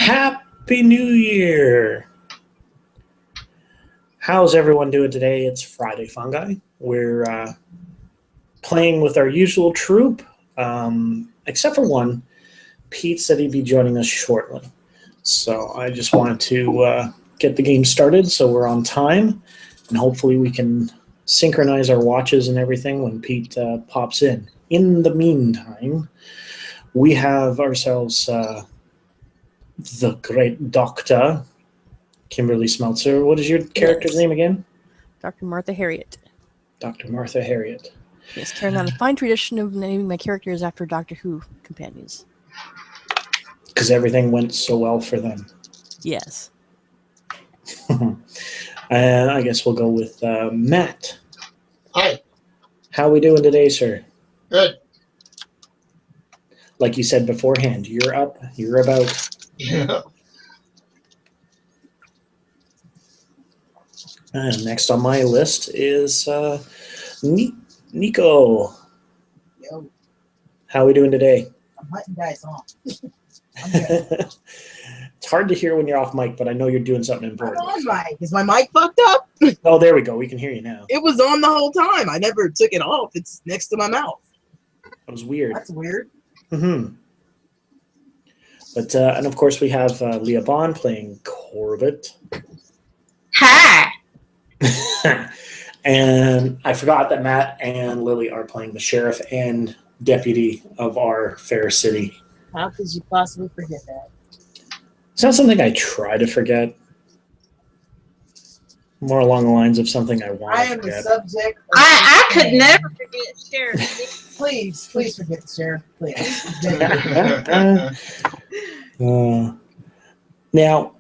Happy New Year! How's everyone doing today? It's Friday Fungi. We're playing with our usual troop, except for one. Pete said he'd be joining us shortly. So I just wanted to get the game started so we're on time, and hopefully we can synchronize our watches and everything when Pete pops in. In the meantime, we have ourselves the great Doctor Kimberly Smeltzer. What is your character's name again? Dr. Martha Harriet. Dr. Martha Harriet. Yes, carrying on the fine tradition of naming my characters after Doctor Who companions. Because everything went so well for them. Yes. And I guess we'll go with Matt. Hi. How are we doing today, sir? Good. Like you said beforehand, you're up, you're about. Yeah. And next on my list is Nico. Yo, How are we doing today? I'm letting guys on. I'm good. It's hard to hear when you're off mic, but I know you're doing something I'm important. on mic. Is my mic fucked up? Oh, there we go. We can hear you now. It was on the whole time. I never took it off. It's next to my mouth. That was weird. That's weird. Mm-hmm. But and of course we have Leah Bond playing Corbett. Hi. And I forgot that Matt and Lily are playing the sheriff and deputy of our fair city. How could you possibly forget that? It's not something I try to forget. More along the lines of something I want I to am the forget. subject. Of I could something. never forget Sheriff. Please forget the sheriff. Please. Now,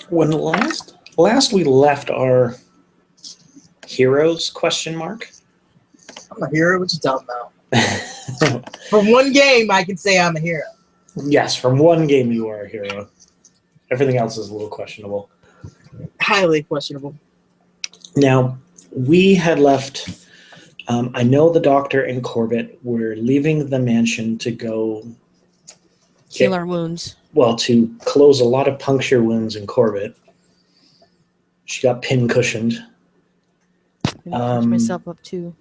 when last we left our heroes question mark. I'm a hero. What you talking about? From one game, I can say I'm a hero. Yes, from one game you are a hero. Everything else is a little questionable. Highly questionable. Now, we had left. I know the doctor and Corbett were leaving the mansion to go Heal our wounds. well, to close a lot of puncture wounds in Corbett. She got pin cushioned. I'm gonna push myself up too.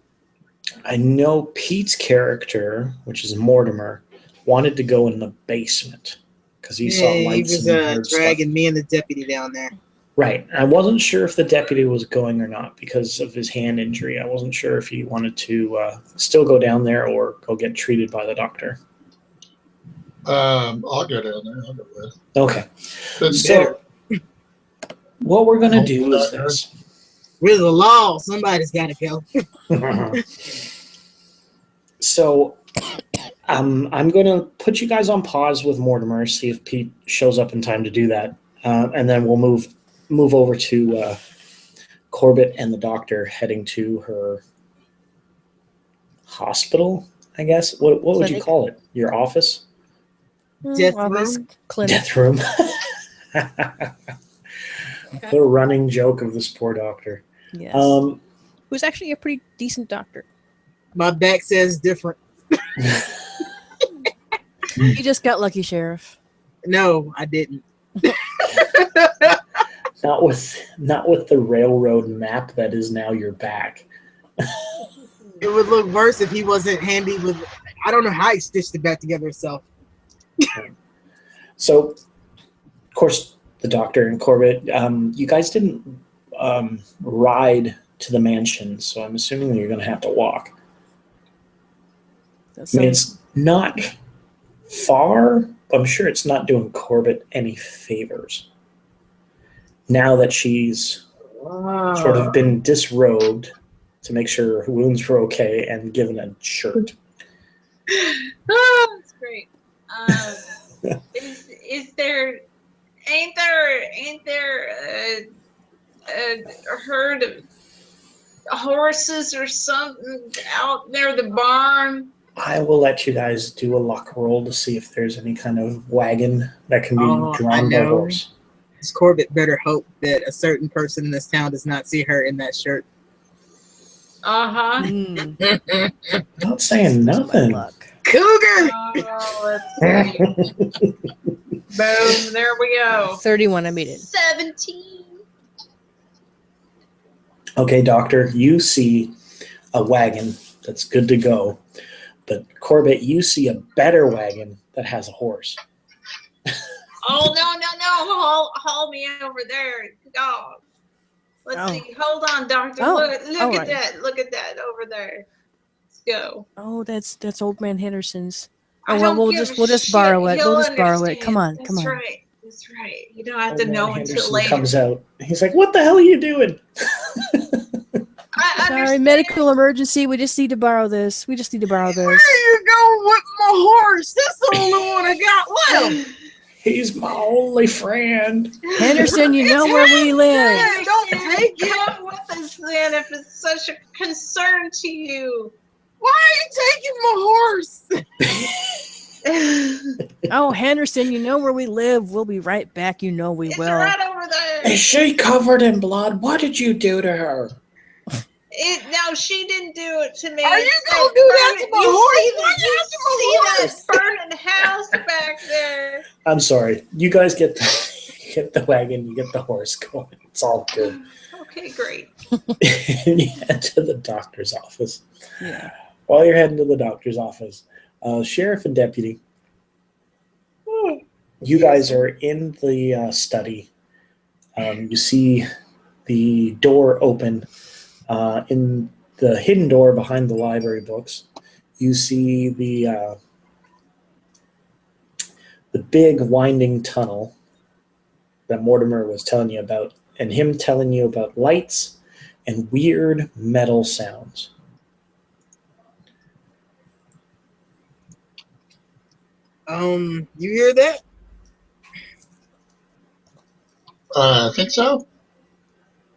I know Pete's character, which is Mortimer, wanted to go in the basement because he saw He lights was and heard dragging stuff. me and the deputy down there. Right. I wasn't sure if the deputy was going or not because of his hand injury. I wasn't sure if he wanted to still go down there or go get treated by the doctor. I'll go down there. I'll go with. Okay. Couldn't So what we're going to do Hopefully is that this. With the law, somebody's got to go. So I'm going to put you guys on pause with Mortimer, see if Pete shows up in time to do that. And then we'll move over to Corbett and the doctor heading to her hospital, I guess. What would you Clinic. call it? Your office? Death Office, room? clinic. Death room. The running joke of this poor doctor. Yes. Um, Who's actually a pretty decent doctor. My back says different. You just got lucky, Sheriff. No, I didn't. not with the railroad map that is now your back. It would look worse if he wasn't handy with. I don't know how he stitched it back together himself. So, of course, the doctor and Corbett, you guys didn't ride to the mansion, so I'm assuming that you're going to have to walk. That's I mean, it's not far, but I'm sure it's not doing Corbett any favors. Now that she's sort of been disrobed to make sure her wounds were okay and given a shirt. Oh, that's great. Ain't there a herd of horses or something out near the barn? I will let you guys do a luck roll to see if there's any kind of wagon that can be I drawn by know. horse. Miss Corbett better hope that a certain person in this town does not see her in that shirt. Uh-huh. Mm, Not saying my nothing. luck. Cougar. Oh, let's see. Boom. There we go. 31, I made it. 17. Okay, Doctor, you see a wagon that's good to go. But Corbett, you see a better wagon that has a horse. Oh, no. Haul me over there. Dog. Let's Oh. see. Hold on, Doctor. Oh, Look all at right. that. Look at that over there. Let's go. Oh, that's Old Man Henderson's. I Oh well, don't we'll give just a borrow shit. it. We'll He'll just borrow it. Come on, understand. come on. That's right. You don't have Old to man know until Henderson later. comes out. He's like, "What the hell are you doing?" I Sorry, understand. medical emergency. We just need to borrow this. Where you go with my horse? That's the only one I got left. He's my only friend. Henderson, you know where we live. Yeah, don't take it. Come with us then if it's such a concern to you. Why are you taking my horse? Oh, Henderson, you know where we live. We'll be right back. You know we It's will. right over there. Is she covered in blood? What did you do to her? No, she didn't do it to me. Are you It's gonna that do that to my burning- horse? You see Why you that burning house back there? I'm sorry. You guys get the wagon. You get the horse going. It's all good. Okay, great. And you head to the doctor's office. Yeah. While you're heading to the doctor's office, sheriff and deputy, you guys are in the study. You see the door open. In the hidden door behind the library books, you see the big winding tunnel that Mortimer was telling you about, and him telling you about lights and weird metal sounds. You hear that? I think so.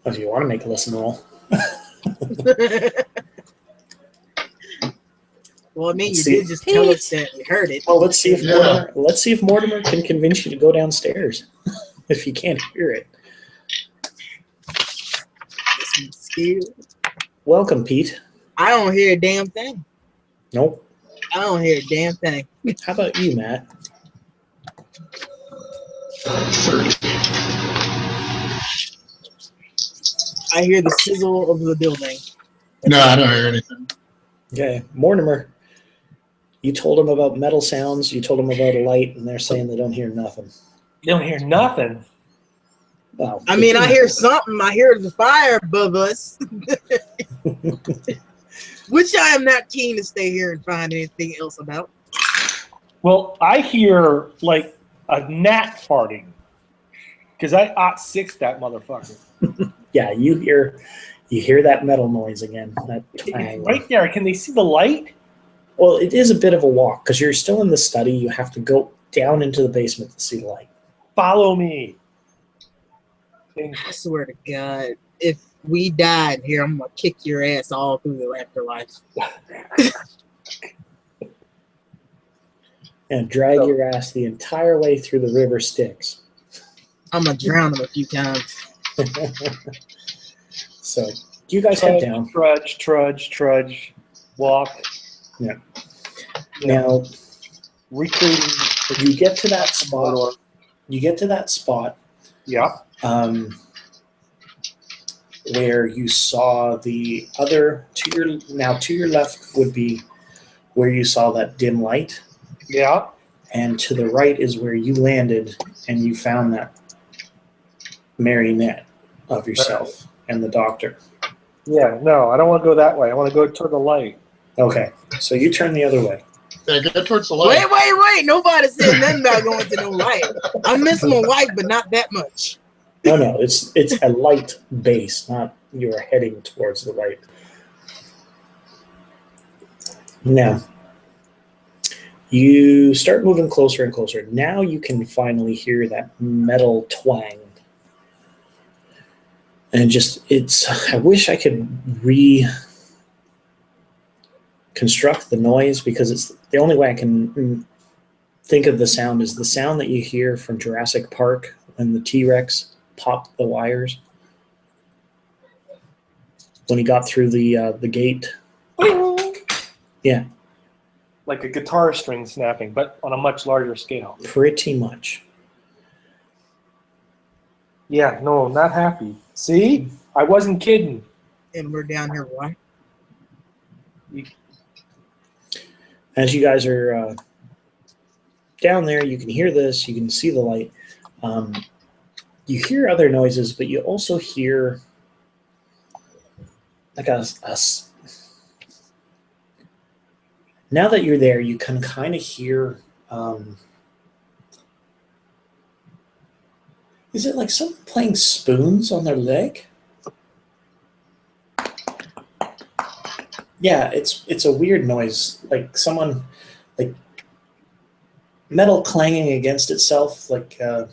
If you want to make a listen roll. Well, I mean, Let's you see. did just tell us that you heard it. Well, let's see if Yeah. Mortimer can convince you to go downstairs if you can't hear it. Some skill. Welcome, Pete. I don't hear a damn thing. Nope. I don't hear a damn thing. How about you, Matt? 30. I hear the sizzle of the building. No, I don't hear anything. Okay, Mortimer. You told them about metal sounds. You told them about a light, and they're saying they don't hear nothing. You don't hear nothing. Well, I mean, I hear something. I hear the fire above us, which I am not keen to stay here and find anything else about. Well, I hear like a gnat farting because I OT6 that motherfucker. Yeah, you hear that metal noise again. That twang. Right there. Can they see the light? Well, it is a bit of a walk because you're still in the study. You have to go down into the basement to see the light. Follow me. And I swear to God, if we died here, I'm gonna kick your ass all through the afterlife. And drag your ass the entire way through the river Styx. I'm gonna drown them a few times. So you guys head down. trudge, walk. Now Recreating. you get to that spot. You get to that spot Yeah. where you saw the other to your left would be where you saw that dim light, Yeah. and to the right is where you landed and you found that marionette of yourself and the doctor. Yeah. No, I don't want to go that way. I want to go toward the light. Okay, so you turn the other way. Yeah, get towards the light. Wait! Nobody said nothing about going to no light. I miss my wife, but not that much. No, it's a light base, not you're heading towards the light. Now, you start moving closer and closer. Now you can finally hear that metal twang. And I wish I could reconstruct the noise because it's the only way I can think of the sound is the sound that you hear from Jurassic Park when the T-Rex popped the wires when he got through the gate. Yeah. like a guitar string snapping, but on a much larger scale. Pretty much. Yeah, no, not happy. See? I wasn't kidding. And we're down here. Why? As you guys are down there, you can hear this, you can see the light. You hear other noises, but you also hear like now that you're there, you can kind of hear, is it like someone playing spoons on their leg? Yeah, it's a weird noise, like someone, like metal clanging against itself, like a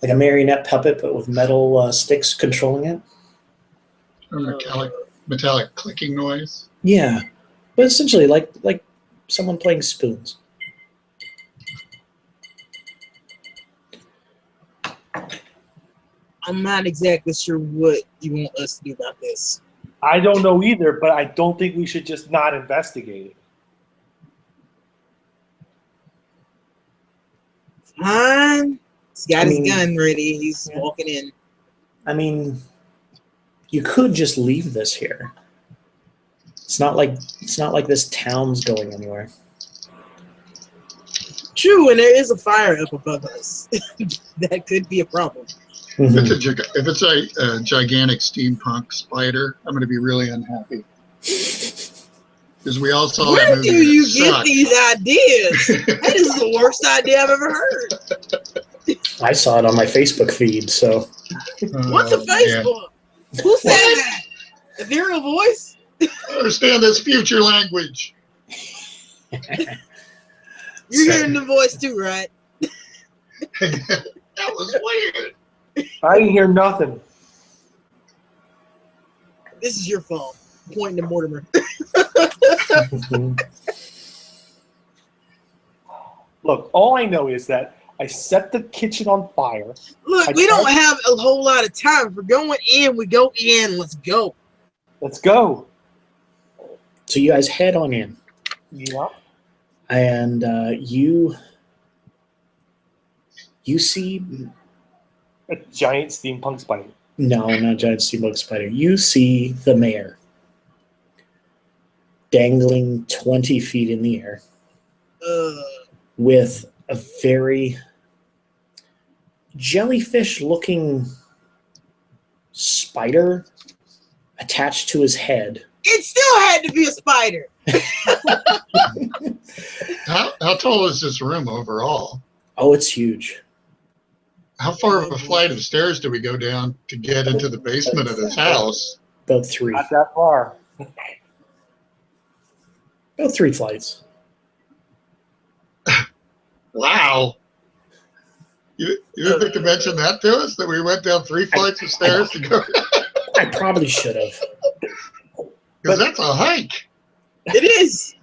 marionette puppet, but with metal sticks controlling it. Or metallic clicking noise. Yeah, but essentially like someone playing spoons. I'm not exactly sure what you want us to do about this. I don't know either, but I don't think we should just not investigate it. Fine. He's got I his mean- gun ready. He's Yeah. walking in. I mean, you could just leave this here. It's not like this town's going anywhere. True, and there is a fire up above us. That could be a problem. If it's a gigantic steampunk spider, I'm going to be really unhappy. Because we all saw that Where movie. do and it you get sucked. these ideas? That is the worst idea I've ever heard. I saw it on my Facebook feed, so What's a Oh, man. Facebook? Who said that? Ethereal voice? I understand this future language. You're hearing the voice too, right? That was weird. I didn't hear nothing. This is your fault. Pointing to Mortimer. Look, all I know is that I set the kitchen on fire. Look, we don't have a whole lot of time. If we're going in, we go in. Let's go. Let's go. so you guys head on in, Yeah. and you see A giant steampunk spider. no, not giant steampunk spider. You see the mayor dangling 20 feet in the air with a very jellyfish-looking spider attached to his head. it still had to be a spider. How tall is this room overall? Oh, it's huge. How far of a flight of stairs do we go down to get into the basement of this house? About three. Not that far. About 3 flights. Wow. You didn't think to mention that to us, that we went down 3 flights of stairs to go? I probably should have. Because that's a hike. It is.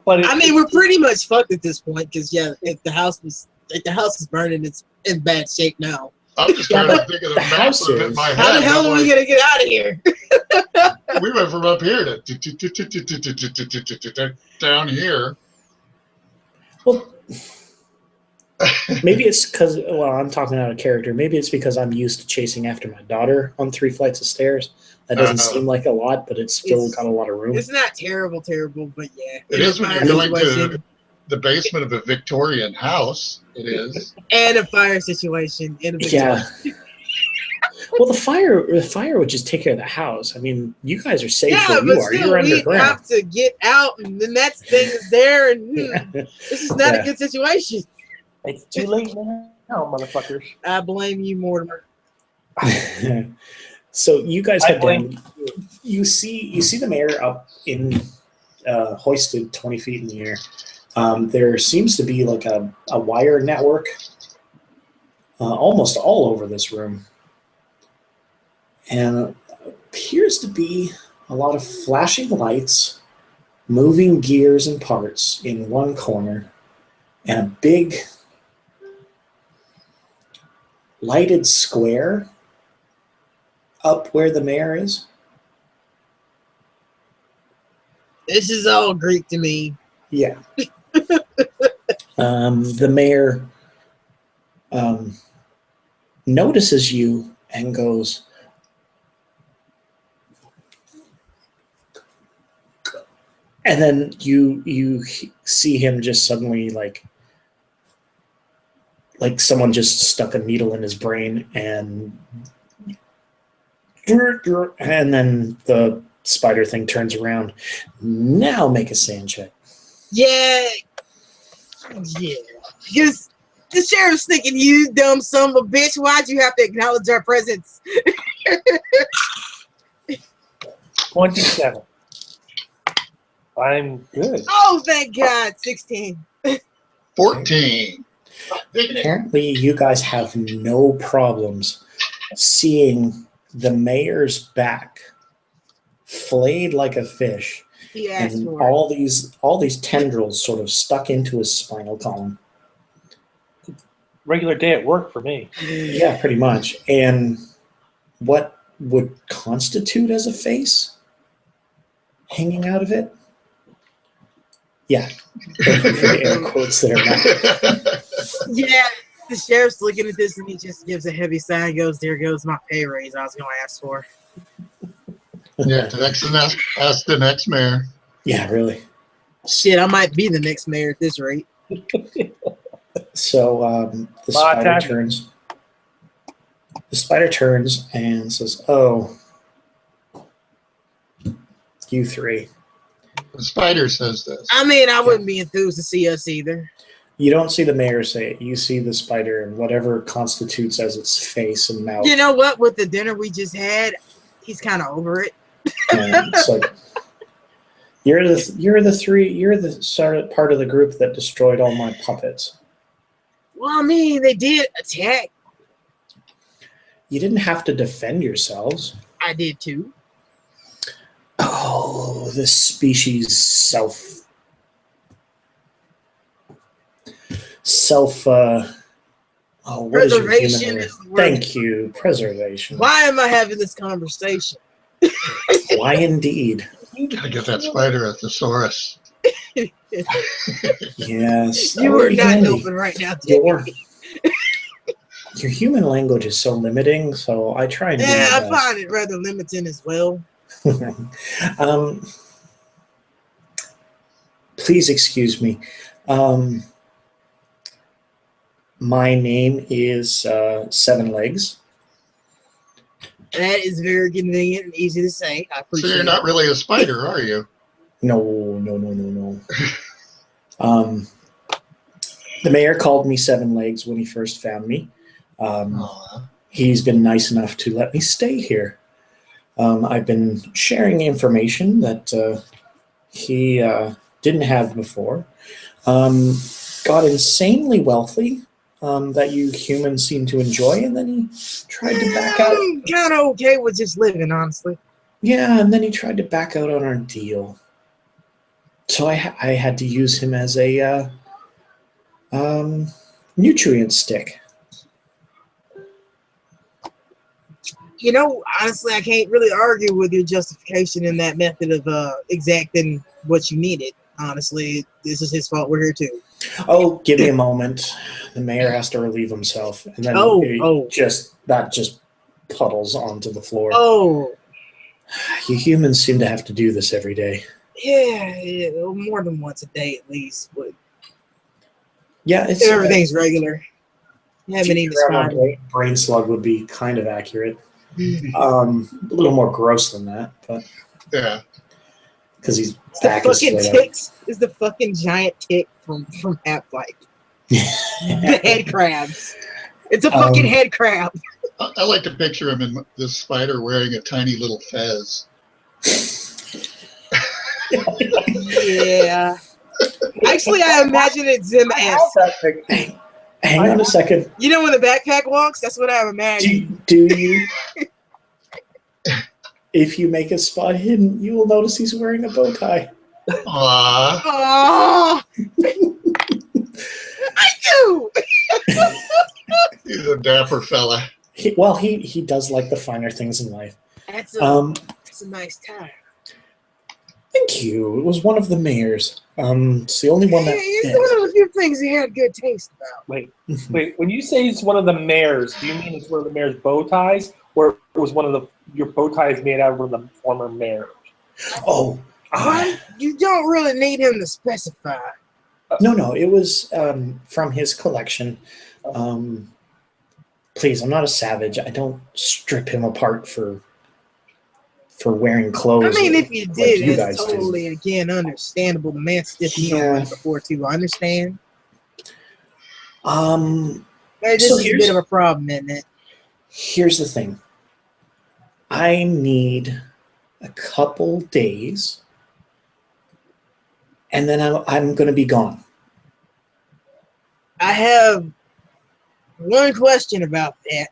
But I mean, we're pretty much fucked at this point because if the house is burning, it's in bad shape now. I'm just Yeah, trying to but think of the the map house in is- my head. How the hell I'm are we like, gonna get out of here? we went from up here to down here. Well, maybe it's because, well, I'm talking out of character. Maybe it's because I'm used to chasing after my daughter on 3 flights of stairs. That doesn't seem like a lot, but it's still got a lot of room. It's not terrible, but yeah. It in a is when fire you're going to situation- the basement of a Victorian house. It is. and a fire situation in a Yeah. Well, the fire would just take care of the house. I mean, you guys are safe Yeah, where you but are. still, You're we underground. have to get out, and the next thing is there, and this is not Yeah. a good situation. it's too late now, motherfuckers. I blame you, Mortimer. So you guys I head blame down. You see the mayor up in hoisted 20 feet in the air. There seems to be like a wire network almost all over this room, and appears to be a lot of flashing lights, moving gears and parts in one corner, and a big lighted square up where the mayor is. This is all Greek to me. Yeah. The mayor notices you and goes, and then you see him just suddenly like someone just stuck a needle in his brain, and then the spider thing turns around. Now make a sand check. Yeah. Because the sheriff's thinking, you dumb son of a bitch, why'd you have to acknowledge our presence? 27. I'm good. Oh, thank God. 16. 14. Apparently, you guys have no problems seeing the mayor's back flayed like a fish, He asked and for it. all these tendrils sort of stuck into his spinal column. Regular day at work for me. Yeah, pretty much. And what would constitute as a face hanging out of it? Yeah. Thank you for the air quotes there, Matt. Yeah, the sheriff's looking at this and he just gives a heavy sigh and goes, there goes my pay raise I was going to ask for. Yeah, ask the next mayor. Yeah, really. Shit, I might be the next mayor at this rate. So the My spider time. turns. The spider turns and says, "Oh, you three. The spider says this. I mean, I wouldn't be enthused to see us either. You don't see the mayor say it. You see the spider and whatever constitutes as its face and mouth. You know what? With the dinner we just had, he's kind of over it. And it's like you're the sort of part of the group that destroyed all my puppets. Well, I mean, they did attack. You didn't have to defend yourselves. I did too. Oh, this species what is your Preservation human word? is the word. Thank you, preservation. Why am I having this conversation? Why indeed? Gotta get that spider a thesaurus. Yes. You that would are be not handy. open right now, Jimmy. Your human language is so limiting, so I try and do Yeah, I my find it rather limiting as well. best. Please excuse me. My name is Seven Legs. That is very convenient and easy to say. I So appreciate you're not really a spider, are you? No. The mayor called me Seven Legs when he first found me. Aw. He's been nice enough to let me stay here. I've been sharing information that he didn't have before. Got insanely wealthy that you humans seem to enjoy, and then he tried to back out. I'm kind of okay with just living, honestly. Yeah, and then he tried to back out on our deal. So I had to use him as a nutrient stick. You know, honestly, I can't really argue with your justification in that method of exacting what you needed. Honestly, this is his fault. We're here too. Oh, give me a moment. The mayor has to relieve himself, and then that just puddles onto the floor. Oh, You humans seem to have to do this every day. yeah, more than once a day at least. But Yeah, it's if everything's regular. Yeah, if you eating grab a spider. brain slug would be kind of accurate. A little more gross than that, but Yeah. because he's It's the back is fucking straight up. ticks. It's the fucking giant tick from Half-Life. The head crabs. It's a fucking head crab. I like to picture him in this spider wearing a tiny little fez. Yeah. Actually, I imagine it's him as. Hang on a second. You know when the backpack walks? That's what I imagine. Do you? If you make a spot hidden, you will notice he's wearing a bow tie. Aww. Oh, I do. He's a dapper fella. He does like the finer things in life. That's a nice tie. Thank you. It was one of the mayors. It's the only one that It's fit. one of the few things he had good taste about. Wait. When you say it's one of the mayors, do you mean it's one of the mayor's bow ties, or it was one of your bow ties made out of one of the former mayors? Oh, Why? You don't really need him to specify. no. It was from his collection. Please, I'm not a savage. I don't strip him apart for wearing I clothes. mean, if you like did, you it's guys do. totally, again, understandable. The man stiffed me Yeah. on before, too. I understand. So Hey, this is a here's- bit of a problem, isn't it? Here's the thing. I need a couple days, and then I'm going to be gone. I have one question about that.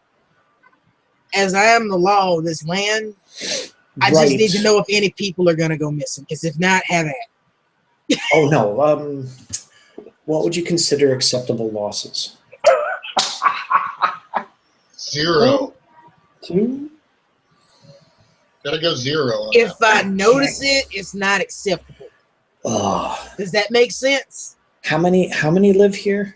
As I am the law of this land, I just need to know if any people are going to go missing. Because if not, have at it. Oh no. What would you consider acceptable losses? 0. 2? Gotta go 0 on If that. I notice it, it's not acceptable. Oh, Does that make sense? how many live here?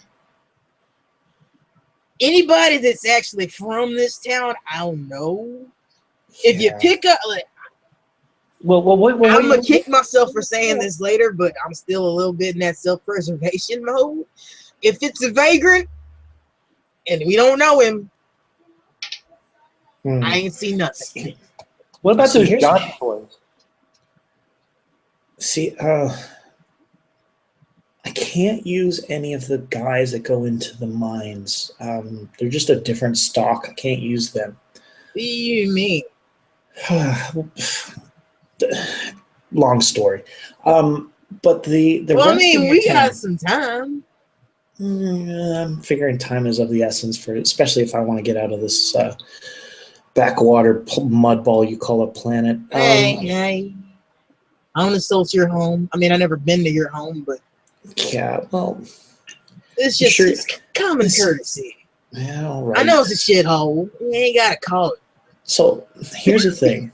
Anybody that's actually from this town, I don't know. If you Yeah. pick up, like, Well, I'm gonna kick myself for saying this later, but I'm still a little bit in that self-preservation mode. If it's a vagrant and we don't know him, Hmm. I ain't seen nothing. What about So those here's- Johnson boys? See, I can't use any of the guys that go into the mines. They're just a different stock. I can't use them. What do you mean? Long story. But the Well, I rest mean, of your we got town- some time. I'm figuring time is of the essence for, especially if I want to get out of this backwater mud ball you call a planet. Hey. I don't insult your home. I mean, I've never been to your home, but Yeah, well, it's just Sure. it's common It's- courtesy. yeah, all right. I know it's a shithole. You ain't gotta call it. So here's the thing.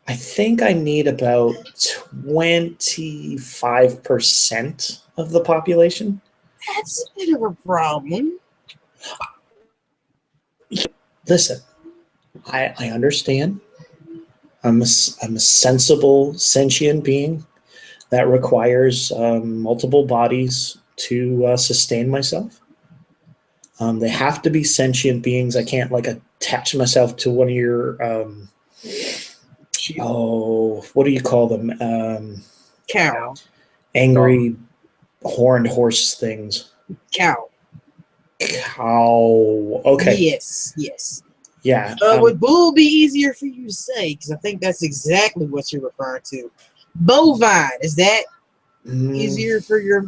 I think I need about 25% of the population. That's a bit of a problem. Listen, I understand. I'm a sensible, sentient being that requires multiple bodies to sustain myself. They have to be sentient beings. I can't like attach myself to one of your what do you call them? Cow. Angry horned horse things. Cow. Cow. Okay. Yes. Yeah. Would bull be easier for you to say? Because I think that's exactly what you're referring to. Bovine. Is that easier for your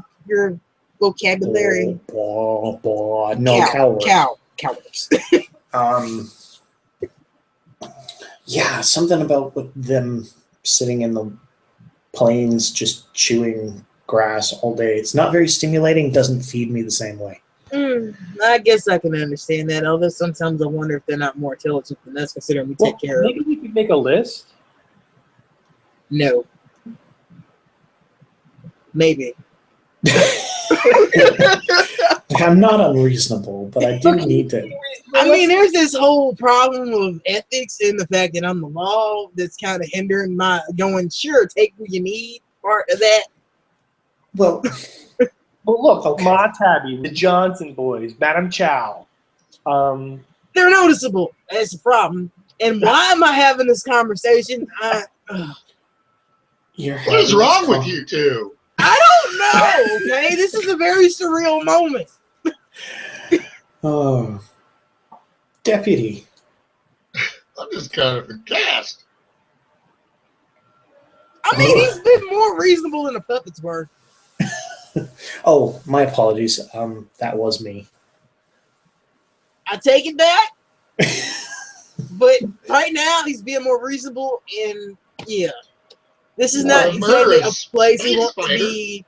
vocabulary? No, cow works. Cowards. Yeah, something about with them sitting in the plains just chewing grass all day. It's not very stimulating, doesn't feed me the same way. I guess I can understand that. Although sometimes I wonder if they're not more intelligent than us, considering we take care of Maybe we could make a list. No. Maybe. I'm not unreasonable, but I do need to. I mean, there's this whole problem of ethics and the fact that I'm the law that's kind of hindering my going, sure, take what you need part of that. Well, Well, look, Okay. Ma Tabby, the Johnson boys, Madam Chow. They're noticeable. That's the problem. And why am I having this conversation? What is wrong with you two? I don't know, okay? This is a very surreal moment. Oh, deputy. I'm just kind of aghast. I mean, he's been more reasonable than the puppets were. Oh, my apologies. That was me. I take it back. But right now, he's being more reasonable, and yeah. This is not exactly a place he wants to be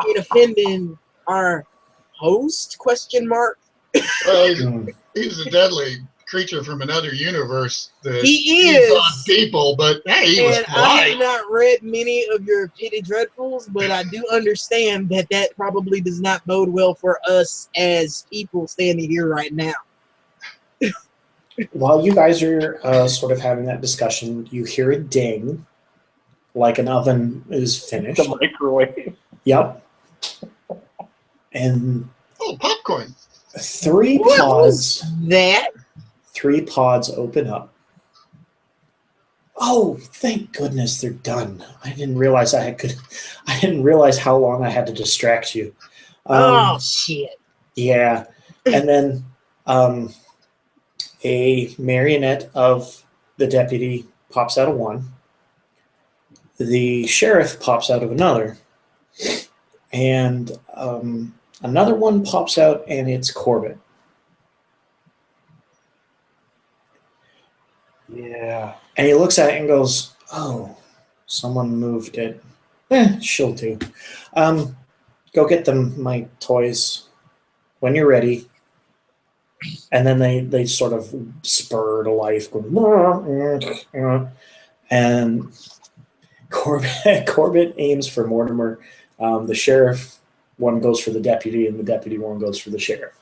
in offending our host, question mark. Well, Hmm. he's a deadly creature from another universe that He feeds is. on people, but hey, he was And I have polite. not read many of your Petty Dreadfuls, but I do understand that that probably does not bode well for us as people standing here right now. While you guys are sort of having that discussion, you hear a ding, like an oven is finished. The microwave. Yep. And Oh, popcorn. three What pods. That 3 pods open up. Oh, thank goodness they're done. I didn't realize I didn't realize how long I had to distract you. oh shit! Yeah. And then a marionette of the deputy pops out of one. The sheriff pops out of another. And another one pops out, and it's Corbett. Yeah. And he looks at it and goes, "Oh, someone moved it. She'll do. Go get them my toys when you're ready." And then they sort of spur to life, going, and Corbett aims for Mortimer. The sheriff one goes for the deputy, and the deputy one goes for the sheriff.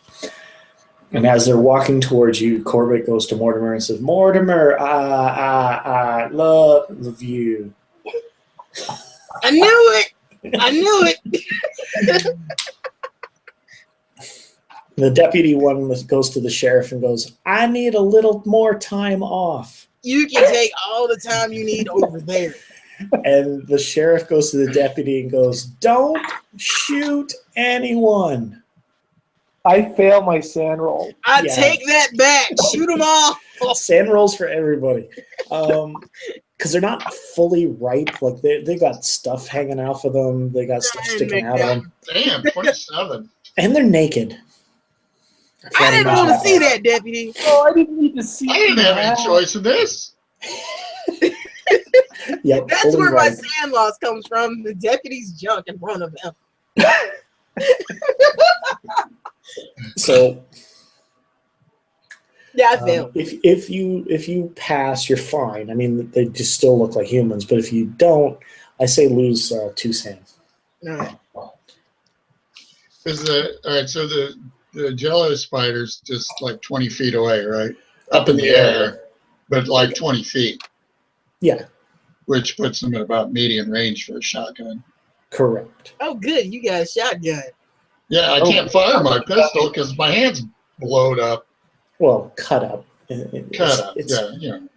And as they're walking towards you, Corbett goes to Mortimer and says, "Mortimer, I love you." I knew it. I knew it. The deputy one goes to the sheriff and goes, "I need a little more time off." You can take all the time you need over there. And the sheriff goes to the deputy and goes, "Don't shoot anyone." I fail my sand roll. I Yeah. take that back. Shoot them all. Sand rolls for everybody. Because they're not fully ripe. Like they got stuff hanging off of them. They got stuff sticking out of them. Damn, 27. And they're naked. I didn't want to see that, deputy. Oh, I didn't need to see I didn't have that. any choice in this. Yep, That's fully where my ripe. sand loss comes from. The deputy's junk in front of him. So Yeah, I failed. if you pass, you're fine. I mean, they just still look like humans. But if you don't, I say lose 2 sand. All right. All right, so the Jello spider's just like 20 feet away, right? Up in the air. But like 20 feet, Yeah, which puts them at about medium range for a shotgun. correct. Oh, good. You got a shotgun. Yeah, I can't fire my pistol because my hand's blowed up, Well, cut up. cut up. It's- Yeah, you know,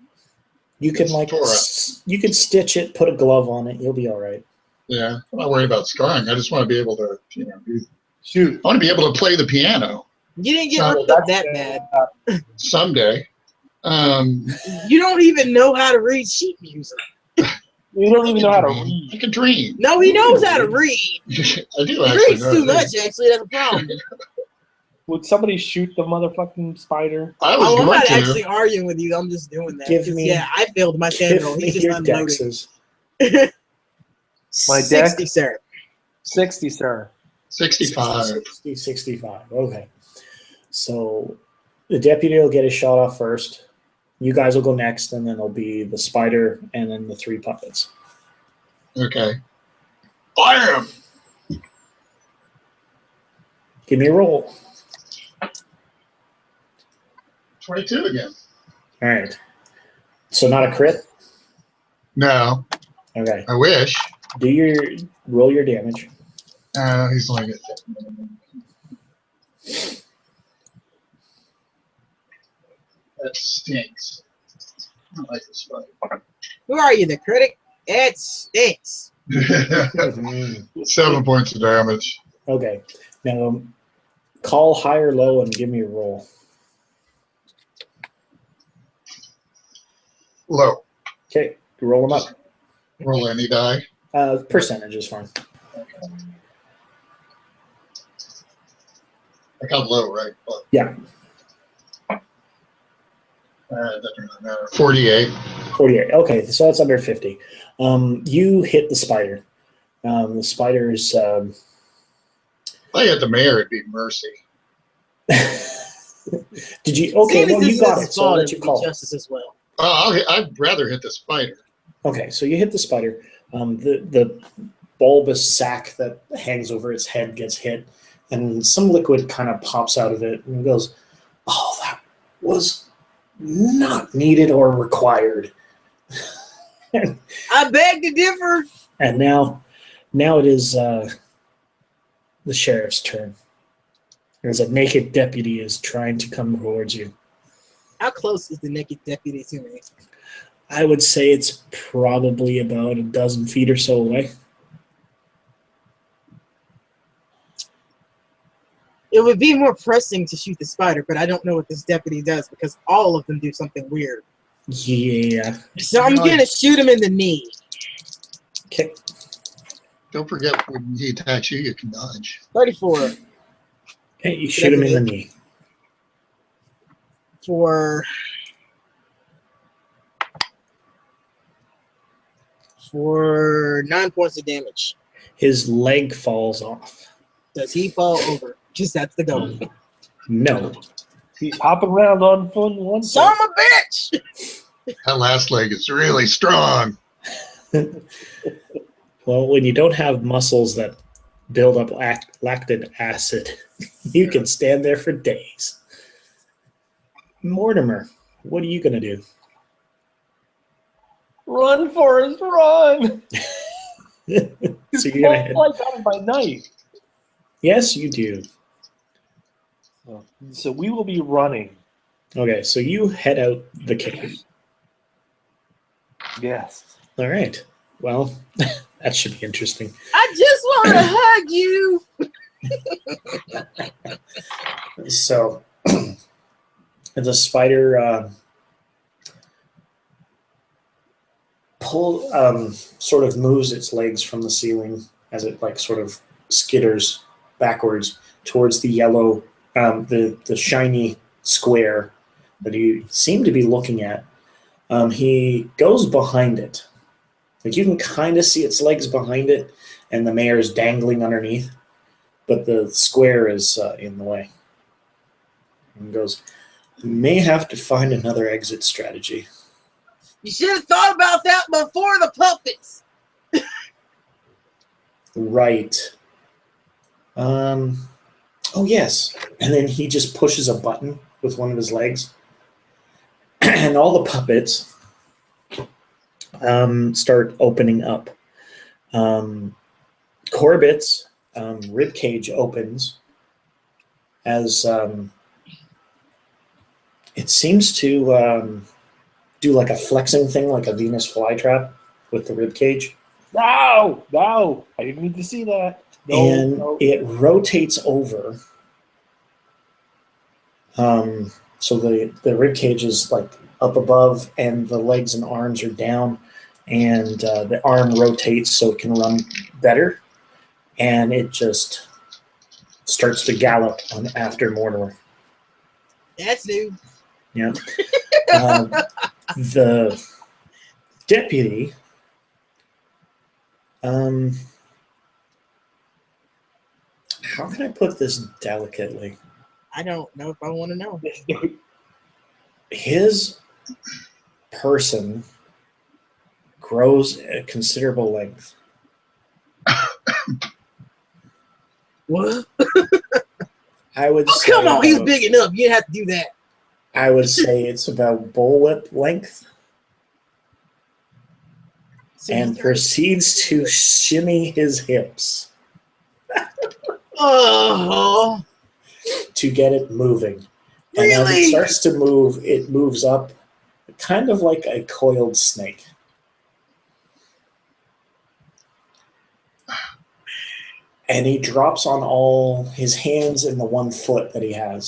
You can It's like tore up. you can stitch it, put a glove on it. You'll be all right. yeah. I'm not worried about scarring. I just want to be able to, Shoot. I want to be able to play the piano You didn't get So ripped up that bad. someday. You don't even know how to read sheet music. You don't even know how to I read. can dream. No, he knows how to read. I do He actually. reads know too that. much, actually. That's a problem. Would somebody shoot the motherfucking spider? I was Oh, I'm going not to. actually arguing with you. I'm just doing that. Give 'Cause, me- yeah, I failed my sand Give roll. me He's just your unloading. dexes. 60, sir. 60, sir. 65. 60, 65. Okay. So the deputy will get his shot off first. You guys will go next, and then it'll be the spider and then the 3 puppets. Okay. Fire him. Give me a roll. 22 again. All right. So not a crit? No, Okay. I wish. Roll your damage. He's only got that stinks. I don't like this fight. Who are you, the critic? It stinks. 7 points of damage. Okay. Now call high or low and give me a roll. Low. Okay. Roll them up. Roll any die. Percentage is fine. I got low, right? Low. Yeah. That doesn't really matter. 48. 48. Okay, so that's under 50. You hit the spider. The spider's If I had the mayor, it'd be Mercy. Did you? Okay, Seeing as well, this you is got his it. So I'll fault, let it you would be call it. justice as well. I'd rather hit the spider. Okay, so you hit the spider. The bulbous sac that hangs over its head gets hit, and some liquid kind of pops out of it and goes, "Oh, that was not needed or required." I beg to differ. And now it is the sheriff's turn. There's a naked deputy is trying to come towards you. How close is the naked deputy to me? I would say it's probably about a dozen feet or so away. It would be more pressing to shoot the spider, but I don't know what this deputy does because all of them do something weird. Yeah. So I'm gonna shoot him in the knee. Okay. Don't forget when he attacks you, you can dodge. 34 Okay, you shoot him in the knee. for 9 points of damage. His leg falls off. Does he fall over? Just that's the goal. No. He's hopping around on one Son of a bitch! That last leg is really strong. Well, when you don't have muscles that build up lactic acid, you can stand there for days. Mortimer, what are you going to do? Run, Forrest, run! So you're going to head. Fly down by night. Yes, you do. So we will be running. Okay, so you head out the cave. Yes. All right. Well, that should be interesting. I just want to hug you. So the spider sort of moves its legs from the ceiling as it like sort of skitters backwards towards the yellow, the shiny square that you seem to be looking at. He goes behind it. Like you can kind of see its legs behind it, and the mare's dangling underneath, but the square is in the way. And goes, may have to find another exit strategy. You should have thought about that before the puppets. Right. Oh, yes. And then he just pushes a button with one of his legs, and all the puppets start opening up. Corbet's rib cage opens as it seems to do like a flexing thing, like a Venus flytrap with the rib cage. No, I didn't need to see that. No. It rotates over. So the rib cage is like up above, and the legs and arms are down, and the arm rotates so it can run better, and it just starts to gallop on after Mortimer. That's new. Yeah. The deputy how can I put this delicately? I don't know if I want to know. His person grows a considerable length. What? I would Oh, say come on. He's about- big enough. You didn't have to do that. I would say it's about bullwhip length, So and he's- proceeds to shimmy his hips Oh, to get it moving. And as really? it starts to move, it moves up kind of like a coiled snake. And he drops on all his hands and the 1 foot that he has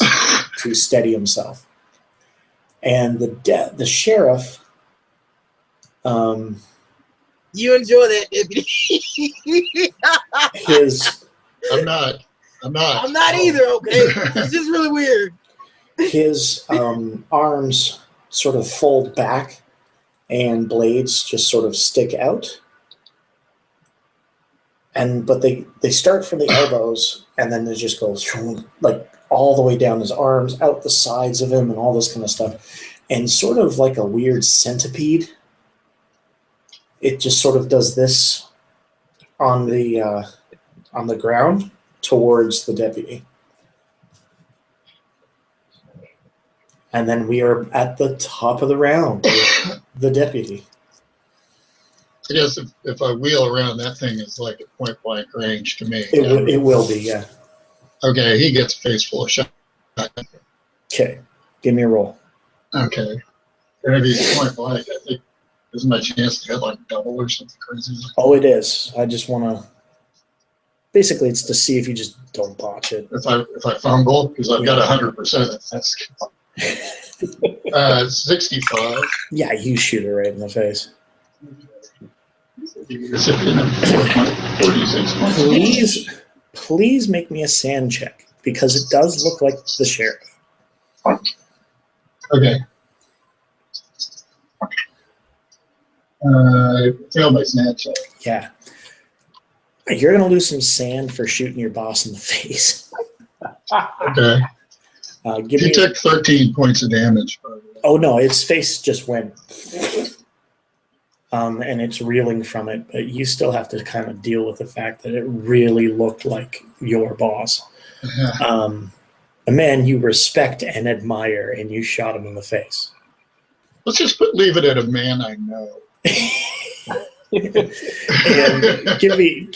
to steady himself. And the sheriff, You enjoy that, deputy. his I'm not. I'm not either, okay? It's just really weird. his arms sort of fold back, and blades just sort of stick out. But they start from the elbows, and then they just go like all the way down his arms, out the sides of him, and all this kind of stuff. And sort of like a weird centipede, it just sort of does this on the ground towards the deputy. And then we are at the top of the round with the deputy. I guess if I wheel around, that thing is like at point blank range to me. It will be, yeah. Okay, he gets a face full of shot. Okay, give me a roll. Okay. And if he's point blank, I think there's my chance to hit like double or something crazy. Oh, it is. I just want to. Basically, it's to see if you just don't botch it. If I fumble, because I've got 100%, that's 65. Yeah, you shoot it right in the face. 46 points. Please make me a sand check, because it does look like the sheriff. Okay. I failed my snap check. Yeah. You're going to lose some sand for shooting your boss in the face. Okay. Give He me. took 13 points of damage. By the way. Oh no, its face just went. And it's reeling from it, but you still have to kind of deal with the fact that it really looked like your boss. A man you respect and admire, and you shot him in the face. Let's just leave it at a man I know. And give me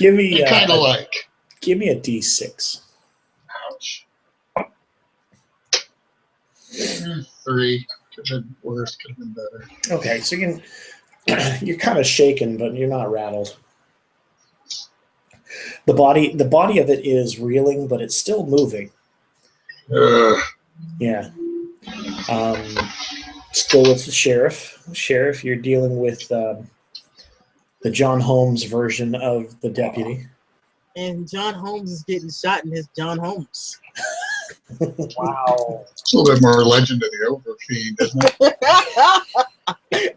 Kind of like. give me a D6. Ouch. 3. Could have been worse. Could have been better. Okay, so you're kind of shaken, but you're not rattled. The body of it is reeling, but it's still moving. Yeah. Still with the sheriff. Sheriff, you're dealing with the John Holmes version of the deputy. And John Holmes is getting shot in his John Holmes. Wow. It's a little bit more Legend of the Overfiend, isn't it?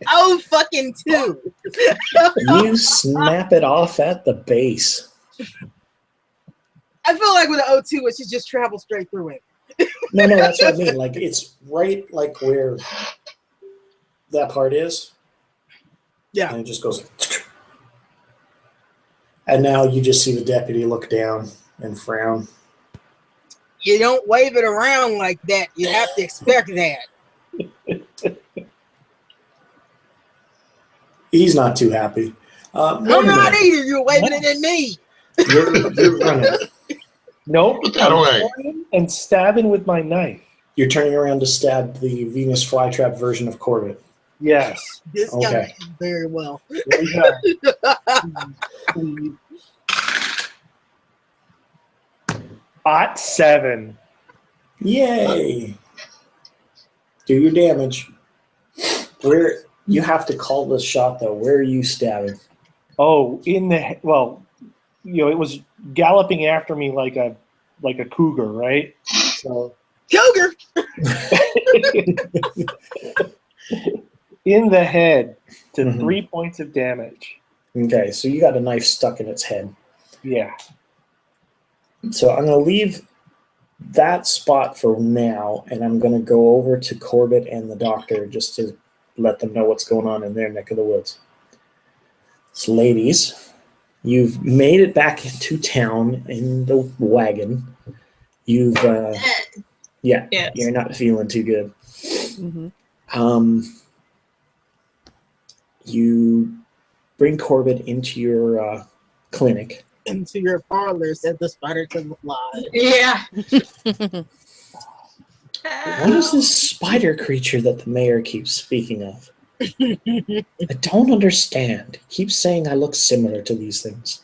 Oh, fucking 2. You snap it off at the base. I feel like with the O2, it should just travel straight through it. No, that's what I mean. Like, it's right like where that part is. Yeah. And it just goes. And now you just see the deputy look down and frown. You don't wave it around like that. You have to expect that. He's not too happy. I'm not either. You're waving it at me. You're running. Nope. Put that away. And stabbing with my knife. You're turning around to stab the Venus flytrap version of Corbett. Yes. This Okay. guy very well. There you go. Hot 7. Yay! Do your damage. Where you have to call this shot though. Where are you stabbing? Oh, it was galloping after me like a cougar, right? So Cougar. in the head to Mhm. 3 points of damage. Okay, so you got a knife stuck in its head. Yeah. So I'm going to leave that spot for now, and I'm going to go over to Corbett and the doctor just to let them know what's going on in their neck of the woods. So, ladies, you've made it back to town in the wagon. You've, yeah, Yes. you're not feeling too good. Mm-hmm. You bring Corbett into your clinic. Into your parlor, said the spider to the fly. Yeah. What is this spider creature that the mayor keeps speaking of? I don't understand. He keeps saying I look similar to these things.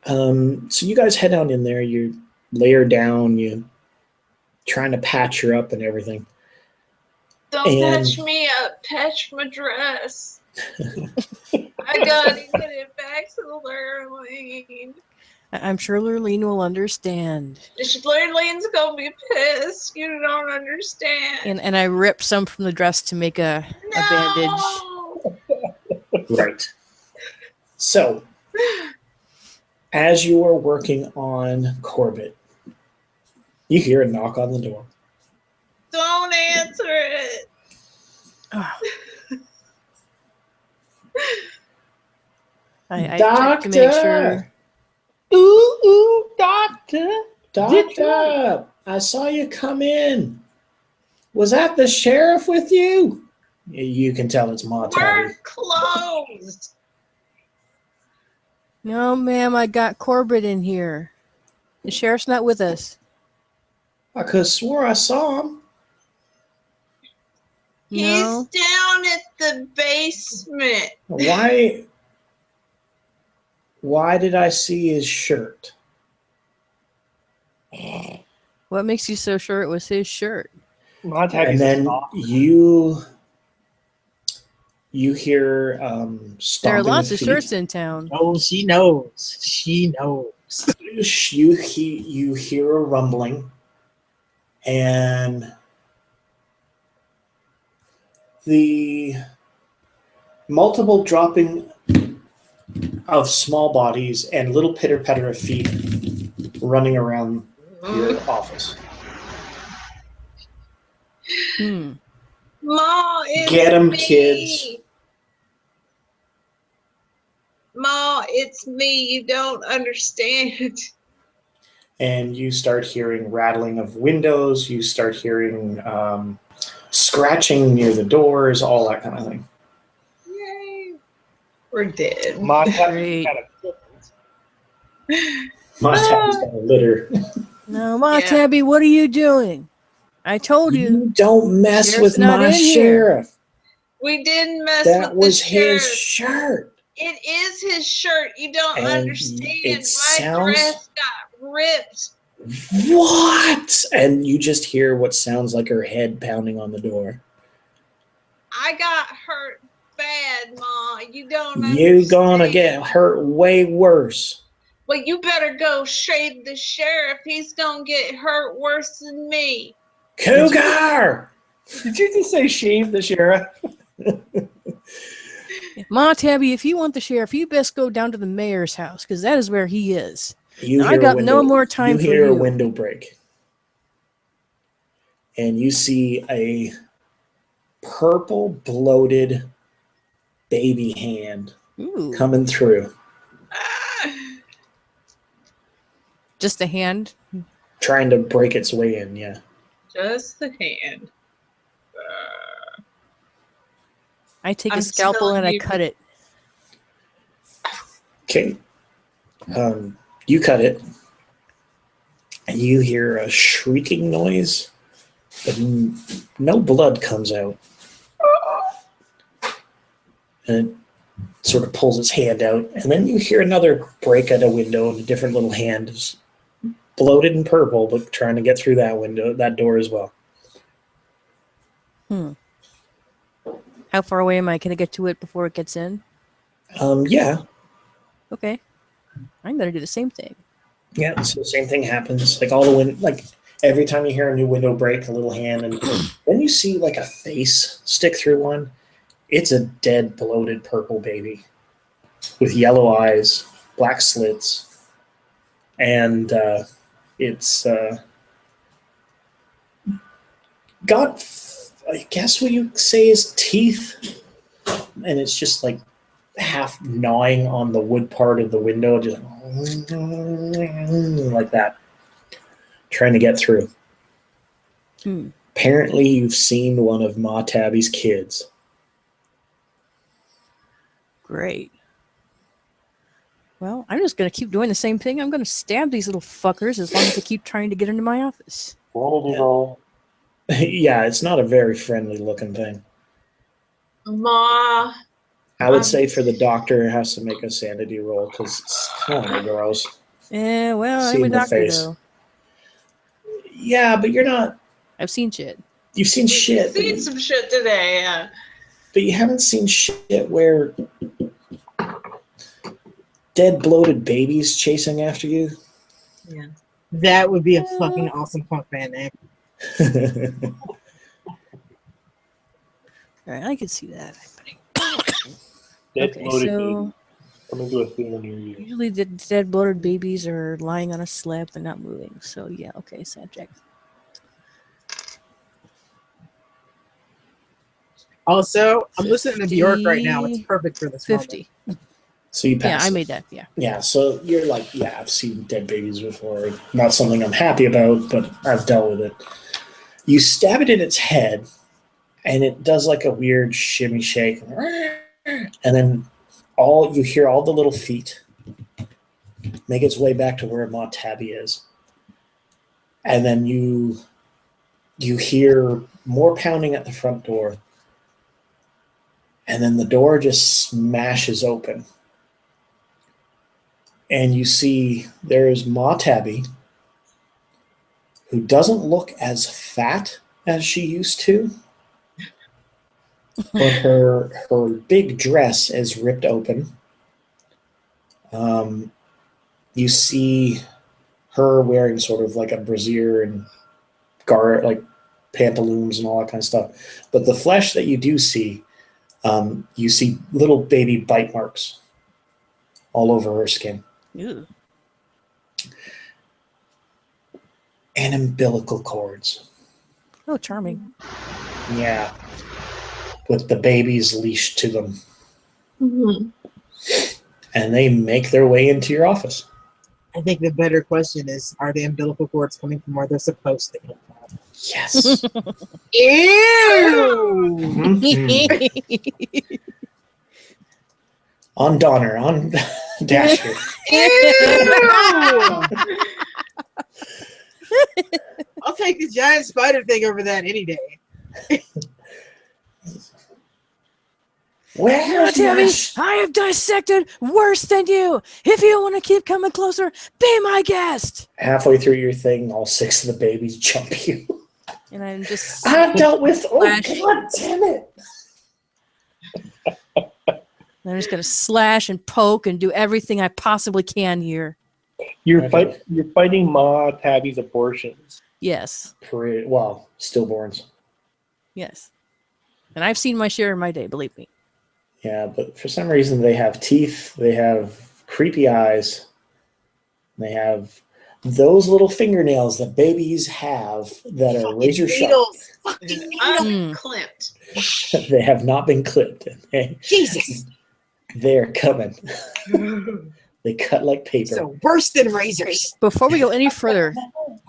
So you guys head on in there. You lay her down. You trying to patch her up and everything. Don't And- patch me up. Patch my dress. I gotta get it back to Lurleen. I'm sure Lurleen will understand. Lurleen's gonna be pissed. You don't understand. And I ripped some from the dress to make a bandage. Right. So, as you are working on Corbett, You hear a knock on the door. Don't answer it. Oh. I checked to make sure. Ooh, doctor. Doctor, I saw you come in. Was that the sheriff with you? You can tell it's Ma Tabby. We're closed. No, ma'am, I got Corbett in here. The sheriff's not with us. I could have swore I saw him. No. He's down at the basement. Why did I see his shirt? What makes you so sure it was his shirt? My Tabby's And then you hear There are stomping lots of of feet. shirts in town. Oh, she knows. She knows. You hear a rumbling, and the multiple dropping of small bodies and little pitter patter of feet running around your office. Hmm. Ma, it's Get 'em, me. kids. Ma, it's me. You don't understand. And you start hearing rattling of windows. You start hearing scratching near the doors, all that kind of thing. Yay. We're dead. My Tabby's Great. got a My tab's got a litter. No, Ma Yeah. Tabby, what are you doing? I told you. You don't mess Sheriff's with not my in here. sheriff. We didn't mess That with was the his sheriff. shirt. It is his shirt. You don't And understand. it My sounds- dress got ripped. What? And you just hear what sounds like her head pounding on the door. I got hurt bad, Ma. You don't understand. You're gonna get hurt way worse. Well, you better go shave the sheriff. He's gonna get hurt worse than me. Cougar! Did you just say shave the sheriff? Ma Tabby, if you want the sheriff, you best go down to the mayor's house, because that is where he is. You I hear a got window- no more time you for hear a you. window break. And you see a purple bloated baby hand Ooh. coming through, Ah, Just a hand. trying to break its way in, yeah. just the hand. I take a I'm scalpel telling and I you. cut it. Okay. You cut it. And you hear a shrieking noise, but no blood comes out. And it sort of pulls its hand out. And then you hear another break at a window, and a different little hand is bloated and purple, but trying to get through that window, that door as well. How far away am I? Can I get to it before it gets in? Yeah. Okay. I'm going to do the same thing. Yeah, so the same thing happens. Like all the like every time you hear a new window break, a little hand, and then you see like a face stick through one. It's a dead, bloated purple baby with yellow eyes, black slits, and it's got, I guess what you say is teeth, and it's just like half gnawing on the wood part of the window, just like that, trying to get through. Apparently, you've seen one of Ma Tabby's kids. Great. Well, I'm just going to keep doing the same thing. I'm going to stab these little fuckers as long as they keep trying to get into my office. Roll. Yeah, it's not a very friendly looking thing. Ma, I would say for the doctor, it has to make a sanity roll because it's kind of gross. Well, See I'm a in the doctor, face. though. Yeah, but you're not. I've seen shit. You've seen shit, seen some shit today. Yeah. but you haven't seen shit where dead, bloated babies chasing after you. Yeah. That would be a fucking awesome punk band name. All right, I can see that happening. Dead Okay, bloated so Coming to a theater near you. Usually the dead bloated babies are lying on a slab and not moving. So yeah, okay, sad Jack. Also, I'm listening to Bjork right now. It's perfect for this. 50. So you Yeah, pass. I it. made that. Yeah. Yeah, so you're like, yeah, I've seen dead babies before. Not something I'm happy about, but I've dealt with it. You stab it in its head, and it does like a weird shimmy shake, and then you hear all the little feet make its way back to where Ma Tabby is, and then you hear more pounding at the front door, and then the door just smashes open. And you see there is Ma Tabby, who doesn't look as fat as she used to, but her big dress is ripped open. You see her wearing sort of like a brassiere and like pantaloons and all that kind of stuff. But the flesh that you do see, you see little baby bite marks all over her skin. Ew. And umbilical cords. Oh, charming. Yeah. With the babies leashed to them. Mhm. And they make their way into your office. I think the better question is, are the umbilical cords coming from where they're supposed to come from? Yes. Ew! Mhm. On Donner, on Dasher. Ew! I'll take the giant spider thing over that any day. Where Tammy, I have dissected worse than you. If you want to keep coming closer, be my guest. Halfway through your thing, all 6 of the babies jump you. And I'm just. I've dealt with. Oh, Slash. God damn it. I'm just gonna slash and poke and do everything I possibly can here. You're Okay. fighting Ma Tabby's abortions. Yes, Well, stillborns. yes. And I've seen my share in my day. Believe me. Yeah, but for some reason they have teeth, they have creepy eyes, they have those little fingernails that babies have that are razor sharp. Needles. Fucking needles. Mm. Clipped. They have not been clipped. Jesus. They're coming. They cut like paper. So worse than razors. Before we go any further,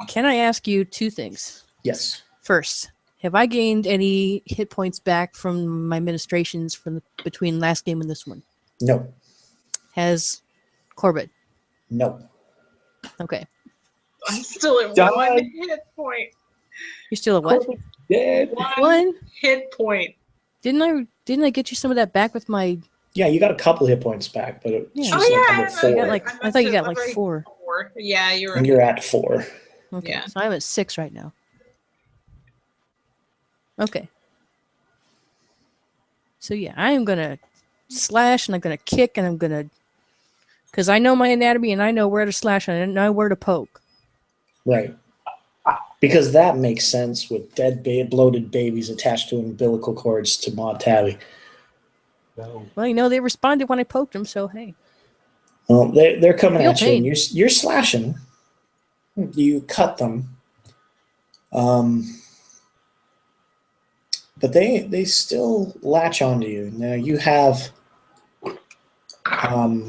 can I ask you 2 things? Yes. First, have I gained any hit points back from my ministrations from between last game and this one? No. Has Corbett? No. Okay, I'm still at Done. 1 hit point. you're still at what? Dead. 1? Hit point. Didn't I get you some of that back with my? Yeah, you got a couple hit points back, but it's Yeah. just Oh, like yeah, under I 4. I got remember. like I I thought you got meant like to- 4. 4. Yeah, you're and you're at 4. Okay, Yeah. so I'm at 6 right now. Okay. So yeah, I am gonna slash and I'm gonna kick and I'm gonna, because I know my anatomy and I know where to slash and I know where to poke. Right. Because that makes sense with dead bloated babies attached to umbilical cords to Ma Tabby. No. Well, they responded when I poked them, so hey. Well, they're coming Feel at you, pain. and you're slashing. You cut them, but they still latch onto you. Now you have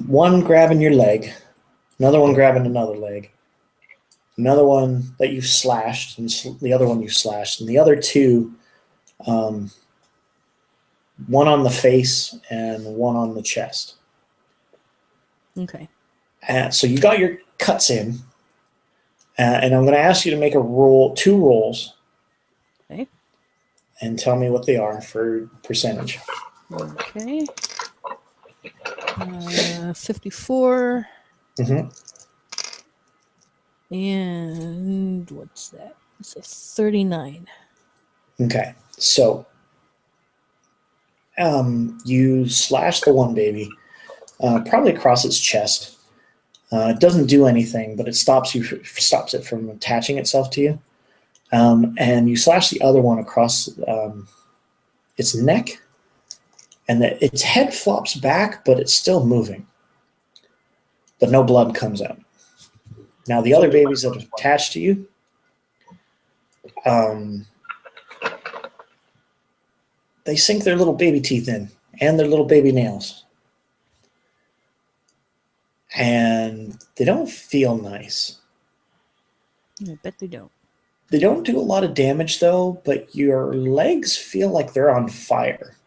one grabbing your leg, another one grabbing another leg, another one that you've slashed, and the other one you slashed, and the other 2, one on the face and one on the chest. Okay. So you got your cuts in, and I'm going to ask you to make 2 rolls, Okay. and tell me what they are for percentage. Okay. 54 Mm-hmm. and what's that? It's a 39. Okay, so you slash the one baby, probably across its chest. It doesn't do anything, but it stops it from attaching itself to you. And you slash the other one across its neck, and its head flops back, but it's still moving. but no blood comes out. Now, the other babies that are attached to you, they sink their little baby teeth in and their little baby nails. And they don't feel nice. I bet they don't. They don't do a lot of damage, though, but your legs feel like they're on fire.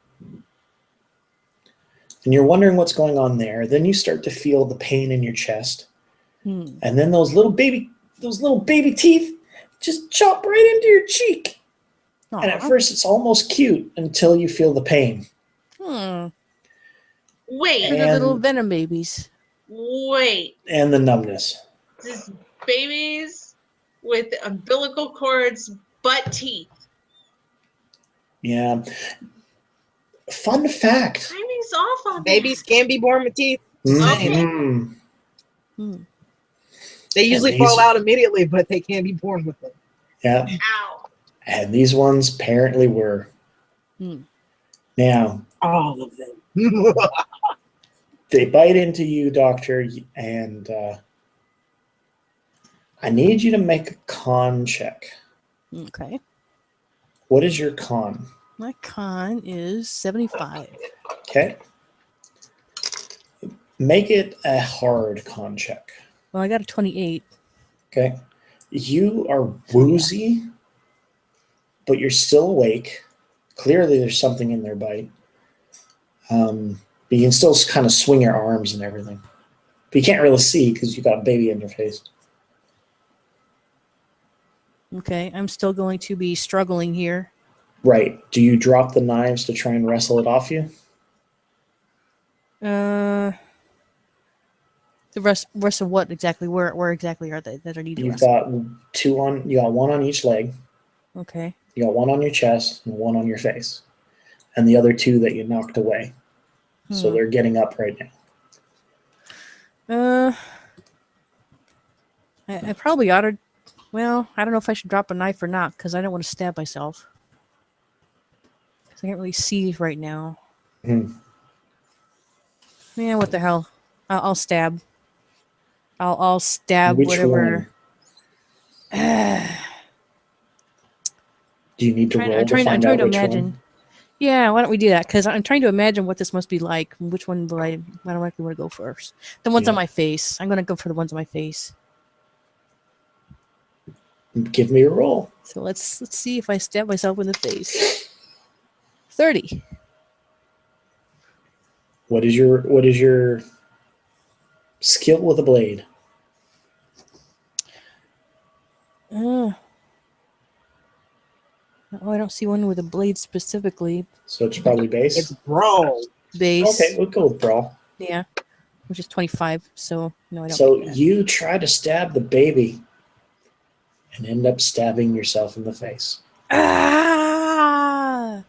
And you're wondering what's going on there. Then you start to feel the pain in your chest. And then those little baby teeth just chop right into your cheek. Aw. And at first, it's almost cute until you feel the pain. They're Wait, the And- little venom babies. wait. And the numbness. This babies with umbilical cords, butt teeth. Yeah. Fun fact. Timing's off on Babies can be born with teeth. Mhm. They usually And these- fall out immediately, but they can be born with them. Yeah. that. Ow. And these ones apparently were. Hmm. Now, All of them. they bite into you, Doctor, and I need you to make a con check. Okay. What is your con? My con is 75. Okay. Make it a hard con check. Well, I got a 28. Okay. You are woozy, but you're still awake. Clearly, there's something in their bite. But you can still kind of swing your arms and everything. But you can't really see because you got a baby in your face. Okay. I'm still going to be struggling here. Right. Do you drop the knives to try and wrestle it off you? The rest of what exactly? Where exactly are they that I need to You've wrestle? got you got one on each leg. Okay. You got one on your chest and one on your face. And the other two that you knocked away. So Hmm. they're getting up right now. I probably ought to. Well, I don't know if I should drop a knife or not because I don't want to stab myself. 'Cause I can't really see right now. Hmm. Yeah, what the hell? I'll stab. I'll stab Which whatever. one? Do you need to roll I'm to find trying out to which imagine. one? Yeah, why don't we do that? Because I'm trying to imagine what this must be like. Which one will I automatically want to go first? The ones Yeah. on my face. I'm going to go for the ones on my face. Give me a roll. So let's see if I stab myself in the face. 30. What is your skill with a blade? Oh, I don't see one with a blade specifically. So it's probably It's base. brawl. Base. Okay, we'll go with brawl. Yeah. Which is 25. So no, I don't. So get that. you try to stab the baby and end up stabbing yourself in the face. Ah!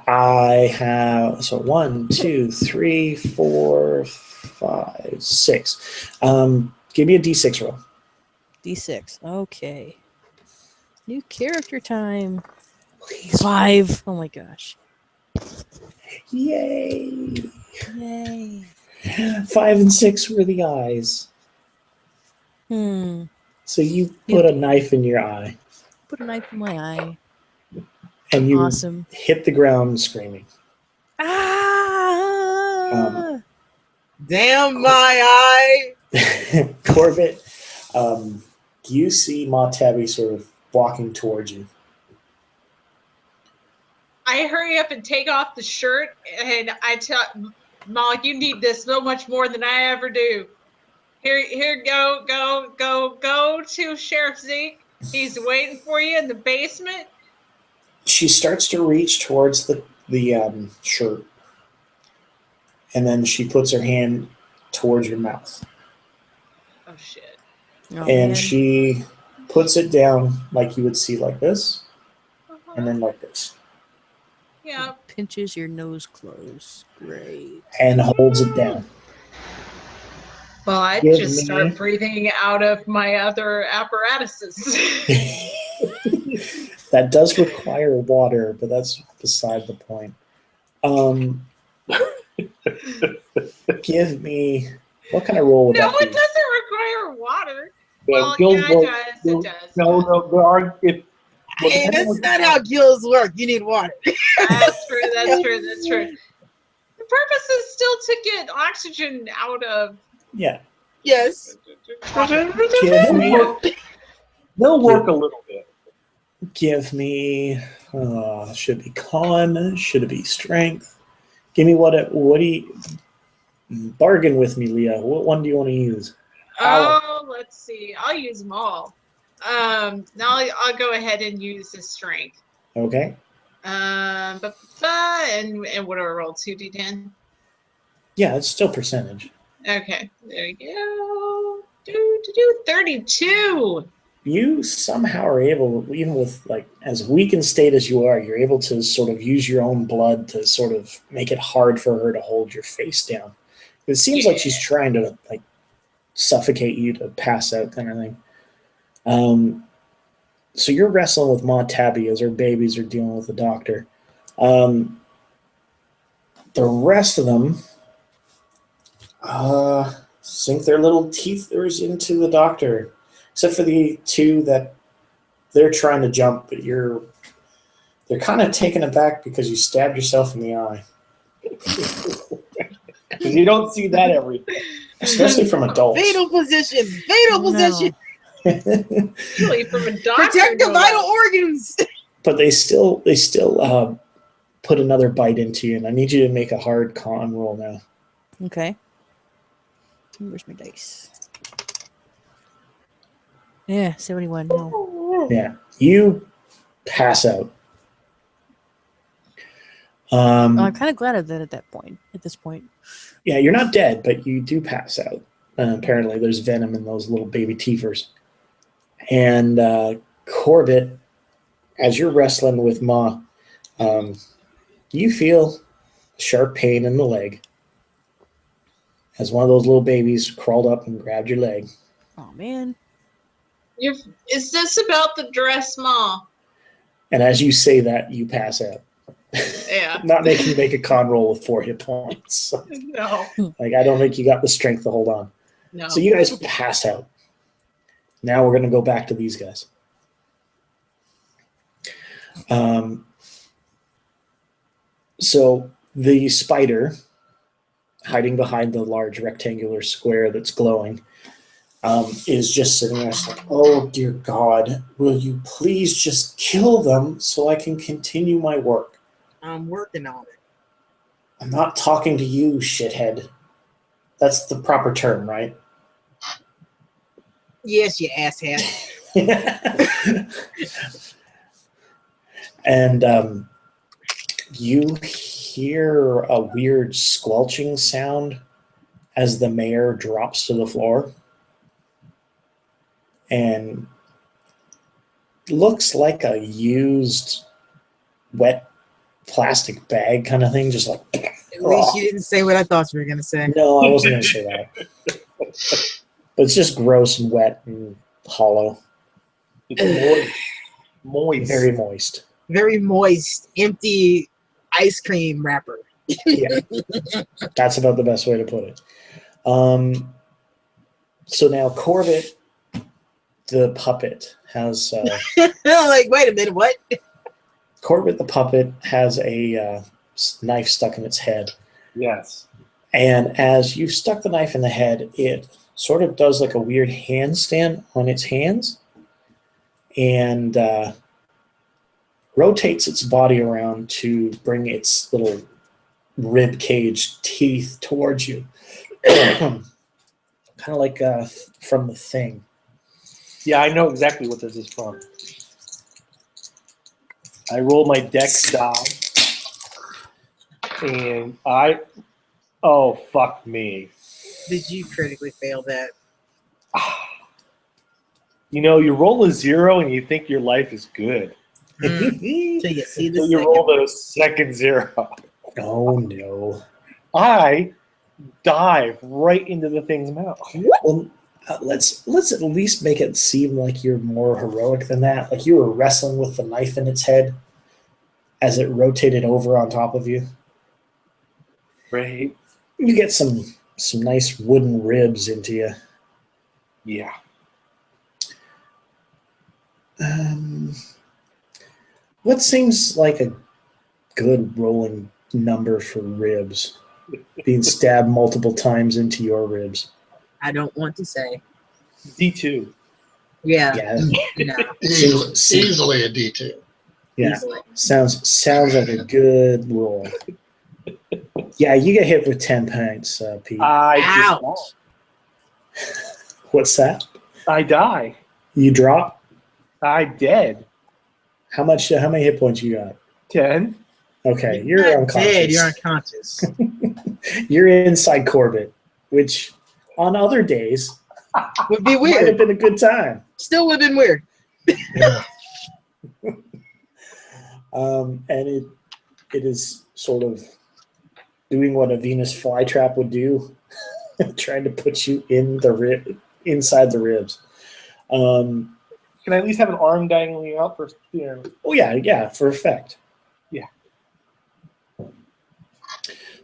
I have 1, 2, 3, 4, 5, 6. Give me a D6 roll. D6. Okay. New character time. Please. 5. Oh my gosh. Yay! Yay. 5 and 6 were the eyes. So you put a knife in your eye Put a knife in my eye. and you Awesome. hit the ground screaming. Ah! Damn my eye. Corbett, you see Ma Tabby sort of walking towards you. I hurry up and take off the shirt, and I tell Molly, "You need this so much more than I ever do. Here, go to Sheriff Zeke. He's waiting for you in the basement." She starts to reach towards the shirt, and then she puts her hand towards your mouth, Oh shit! Oh, and man. she puts it down like you would see like this, and then like this, Yeah. Pinches your nose close. Great. and holds it down. Well, I Give just me- start breathing out of my other apparatuses. That does require water, but that's beside the point. Give me What kind of roll would No, that it be? doesn't require water. Yeah, Well, gills yeah, work- it gills- does. It No, does. no, there are. If well, Hey, depending that's on- not how gills work. You need water. That's true. That's true. That's true. The purpose is still to get oxygen out of. Yeah. Yes. Give me, They'll work a little bit. give me. Should it be con? Should it be strength? Give me what do you bargain with me, Leah? What one do you want to use? Oh, let's see. I'll use them all. Now I'll go ahead and use the strength. Okay. And what do I roll? 2d10. Yeah, it's still percentage. Okay, there you go. 32. You somehow are able, even with like as weak in state as you are, you're able to sort of use your own blood to sort of make it hard for her to hold your face down. It seems like she's trying to like suffocate you to pass out, kind of thing. So you're wrestling with Ma Tabby as her babies are dealing with the doctor. The rest of them sink their little teethers into the doctor, except for the two that they're trying to jump, but they're kind of taken aback because you stabbed yourself in the eye, Because you don't see that every day. especially from adults. Fatal position. Fatal No. position. Really, from a doctor. Protect the no vital less. organs. But they still put another bite into you, and I need you to make a hard con roll now. Okay. Where's my dice? Yeah, 71. No. Yeah, you pass out. Well, I'm kind of glad of that at that point. At this point. Yeah, you're not dead, but you do pass out. Apparently, there's venom in those little baby teethers. And Corbett, as you're wrestling with Ma, you feel a sharp pain in the leg as one of those little babies crawled up and grabbed your leg. Oh man. Is this about the dress, Ma? And as you say that, you pass out. Yeah. Not making you make a con roll with 4 hit points. No. Like, I don't think you got the strength to hold on. No. So you guys pass out. Now we're going to go back to these guys. So the spider, hiding behind the large rectangular square that's glowing, is just sitting there like, oh, dear God, will you please just kill them so I can continue my work? I'm working on it. I'm not talking to you, shithead. That's the proper term, right? Yes, you asshat. And you hear a weird squelching sound as the mayor drops to the floor and looks like a used wet plastic bag kind of thing, just like At least you didn't say what I thought you were going to say. no, I wasn't going to say that. But it's just gross and wet and hollow, It's moist. very moist. Very moist, empty ice cream wrapper. Yeah, that's about the best way to put it. So now Corbett, the puppet, has Like, wait a minute, what? Corbett, the puppet, has a knife stuck in its head, Yes. and as you stuck the knife in the head, it sort of does like a weird handstand on its hands, and rotates its body around to bring its little rib cage teeth towards you. Kind of like from The Thing. Yeah, I know exactly what this is from. I roll my dex die, and oh, fuck me. Did you critically fail that? You know, you roll a 0 and you think your life is good. Till you see the So you second. roll the second 0. Oh no. I dive right into the thing's mouth. Well, let's at least make it seem like you're more heroic than that. Like you were wrestling with the knife in its head as it rotated over on top of you. Right. You get some some nice wooden ribs into you. Yeah. What seems like a good rolling number for ribs? Being stabbed multiple times into your ribs. I don't want to say. D2. Yeah. Yeah, No. Easily a D2. yeah. Easily. Sounds like a good roll. Yeah, you get hit with 10 points, Pete. Ouch. What's that? I die. You drop? I'm dead. How many hit points you got? 10. Okay, You're you're not unconscious. dead. You're unconscious. You're inside Corbett, which on other days Would be might have weird. been a good time. Still would have been weird. Yeah. And it is sort of doing what a Venus flytrap would do, trying to put you in the inside the ribs. Can I at least have an arm dangling out for, Oh yeah, for effect. Yeah.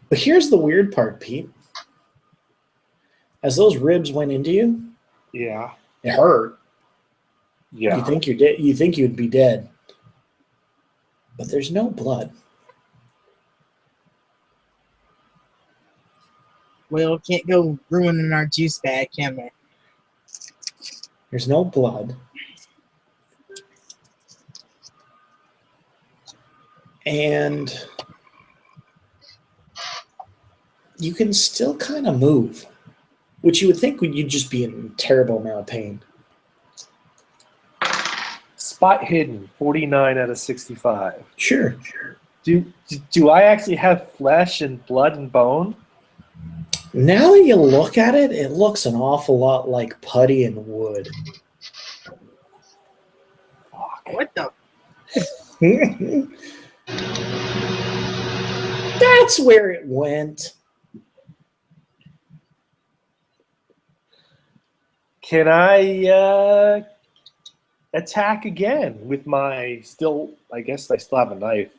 But here's the weird part, Pete. As those ribs went into you, Yeah. it hurt. Yeah. You think you're dead. You think you'd be dead, but there's no blood. Well, can't go ruining our juice bag, can we? There's no blood. And you can still kind of move, which you would think you'd just be in a terrible amount of pain. Spot hidden, 49 out of 65. Sure. Do I actually have flesh and blood and bone? Now that you look at it, it looks an awful lot like putty and wood. What the? That's where it went. Can I attack again with my still? I guess I still have a knife.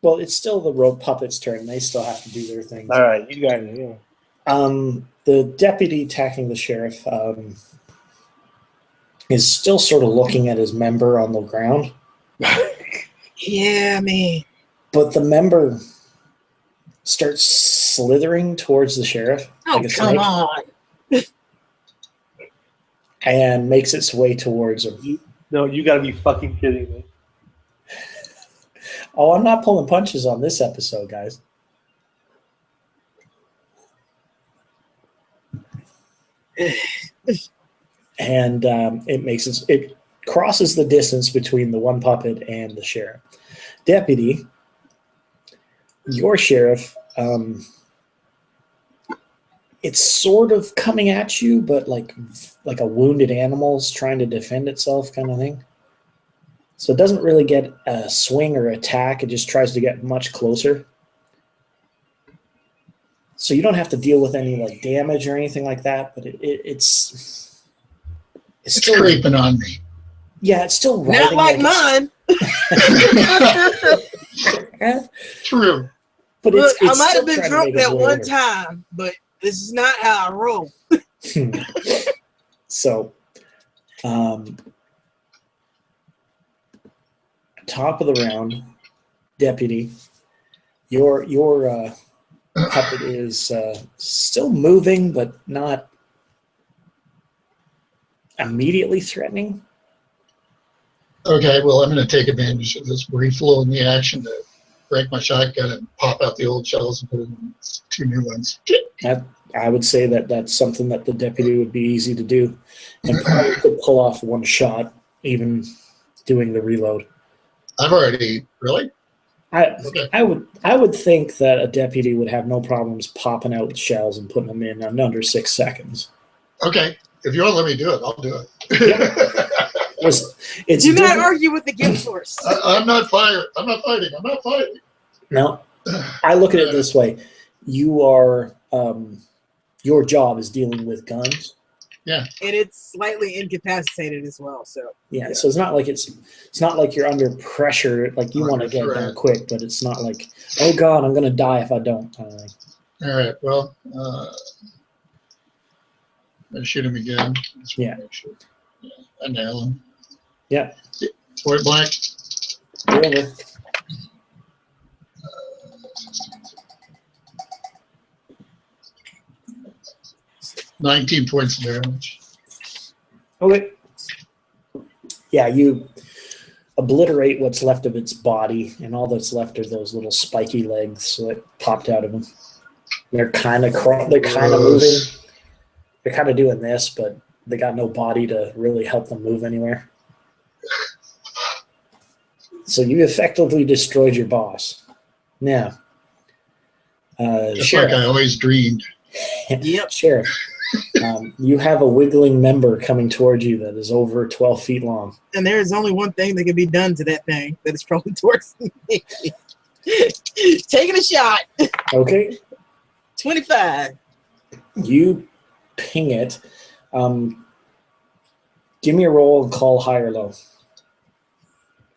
Well, it's still the rope puppet's turn. They still have to do their things. All right, you guys. Yeah. The deputy attacking the sheriff is still sort of looking at his member on the ground, Yeah, man. but the member starts slithering towards the sheriff Oh, like a come snake on. and makes its way towards him. No, you got to be fucking kidding me. Oh, I'm not pulling punches on this episode, guys. And it crosses the distance between the one puppet and the sheriff. Deputy, your sheriff, it's sort of coming at you, but like a wounded animal's trying to defend itself kind of thing. So it doesn't really get a swing or attack. It just tries to get much closer. So you don't have to deal with any like damage or anything like that, but it's It's still creeping on me. yeah, it's still Not writhing like it's- mine. True. But Look, it's I might still have been trying to drunk make its that way one over. time, but this is not how I roll. So, top of the round, deputy, your puppet is still moving, but not immediately threatening. Okay, well, I'm going to take advantage of this brief lull in the action to break my shotgun and pop out the old shells and put in 2 new ones. I would say that that's something that the deputy would be easy to do, and probably could pull off one shot, even doing the reload. I've already really. Okay. I would think that a deputy would have no problems popping out shells and putting them in under 6 seconds. Okay, if you want to let me do it, I'll do it. It's Do not different- argue with the gift source. I'm not fighting. I'm not fighting. No, I look at it this way: you are your job is dealing with guns. And it's slightly incapacitated as well. So Yeah, so it's not like you're under pressure. Like you want to Under get it done threat. quick, but it's not like, oh God, I'm gonna die if I don't. All right. Well, I shoot him again. Just wanna Yeah. make sure. Yeah, I nail him. Yeah. Point blank. Over. 19 points of damage. Okay. Yeah, you obliterate what's left of its body, and all that's left are those little spiky legs that popped out of him. They're kind of they're kind of moving. Gross. They're kind of doing this, but they got no body to really help them move anywhere. So you effectively destroyed your boss. Now, Just Sheriff, like I always dreamed. Yep. Sheriff, you have a wiggling member coming towards you that is over 12 feet long. And there is only one thing that can be done to that thing that is probably towards me. Taking a shot. Okay, 25. you ping it. Give me a roll and call high or low.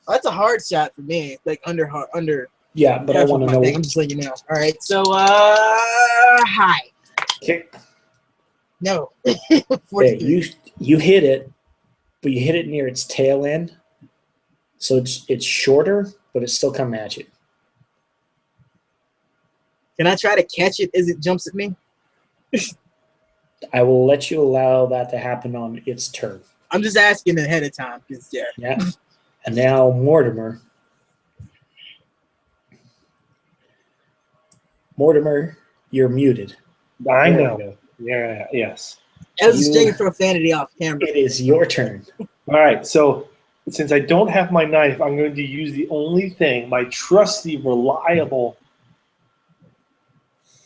Oh, that's a hard shot for me. Like under. Yeah, but I half of want to my know. thing. I'm just letting you know. All right. So high. Okay, No. okay, 43. you hit it, but you hit it near its tail end, so it's shorter, but it's still coming at you. Can I try to catch it as it jumps at me? I will let you allow that to happen on its turn. I'm just asking ahead of time because yeah. Yeah. And now Mortimer. Mortimer, you're muted. I There we know. go. Yeah. Yes. I was just You- taking profanity off camera. It is your turn. All right. So since I don't have my knife, I'm going to use the only thing, my trusty, reliable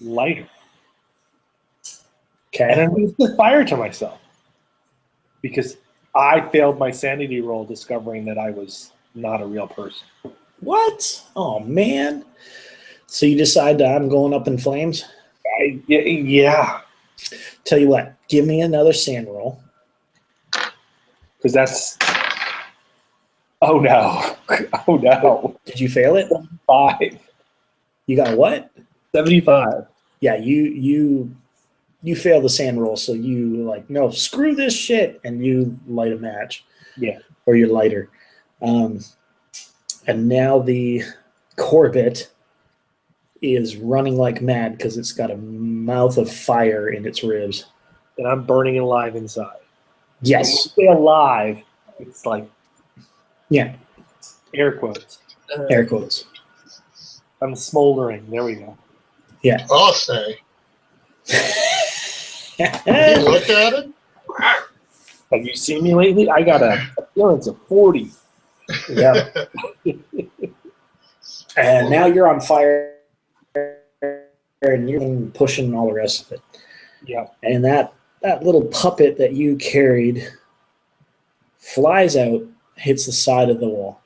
lighter. And Okay. I'm going to set fire to myself because I failed my sanity roll discovering that I was not a real person. What? Oh man. So you decide that I'm going up in flames? Yeah, Tell you what, give me another sand roll. because that's. Oh no! Oh no! Did you fail it? 5. You got what? 75. Yeah, you fail the sand roll, so you like, no, screw this shit, and you light a match. Yeah. Or your lighter. And now the Corbett is running like mad because it's got a mouth of fire in its ribs. And I'm burning alive inside. Yes. When you say alive, it's like Yeah. air quotes. Air quotes. I'm smoldering. There we go. I'll say. You Yeah. look at it. Have you seen me lately? I got a appearance of 40. And now you're on fire and you're pushing all the rest of it. Yeah. And that little puppet that you carried flies out, hits the side of the wall.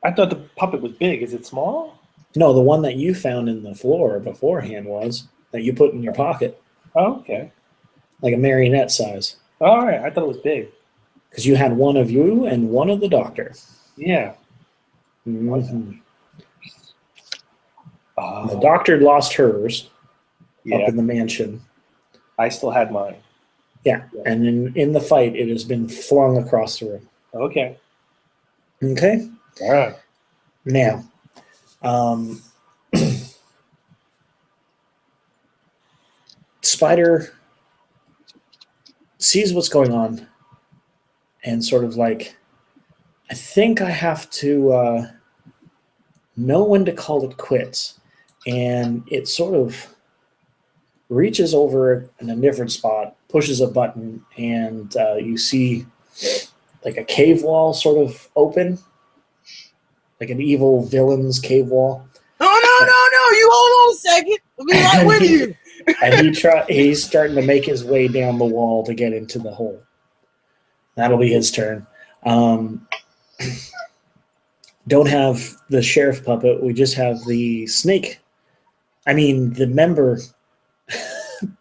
I thought the puppet was big. Is it small? No, the one that you found in the floor beforehand was that you put in your pocket, Oh, okay. like a marionette size. All right. I thought it was big. Because you had one of you and one of the doctor. Yeah. Mhm. Oh, The doctor lost hers up yeah. in the mansion. I still had mine. Yeah. And in the fight, it has been flung across the room. Okay. Okay. All right. Now, Spider sees what's going on and sort of like, I think I have to know when to call it quits. And it sort of reaches over in a different spot, pushes a button, and you see like a cave wall sort of open, like an evil villain's cave wall. Oh no! You hold on a second. I'll be right with you. And he's starting to make his way down the wall to get into the hole. That'll be his turn. Don't have the sheriff puppet. We just have the snake. I mean, the member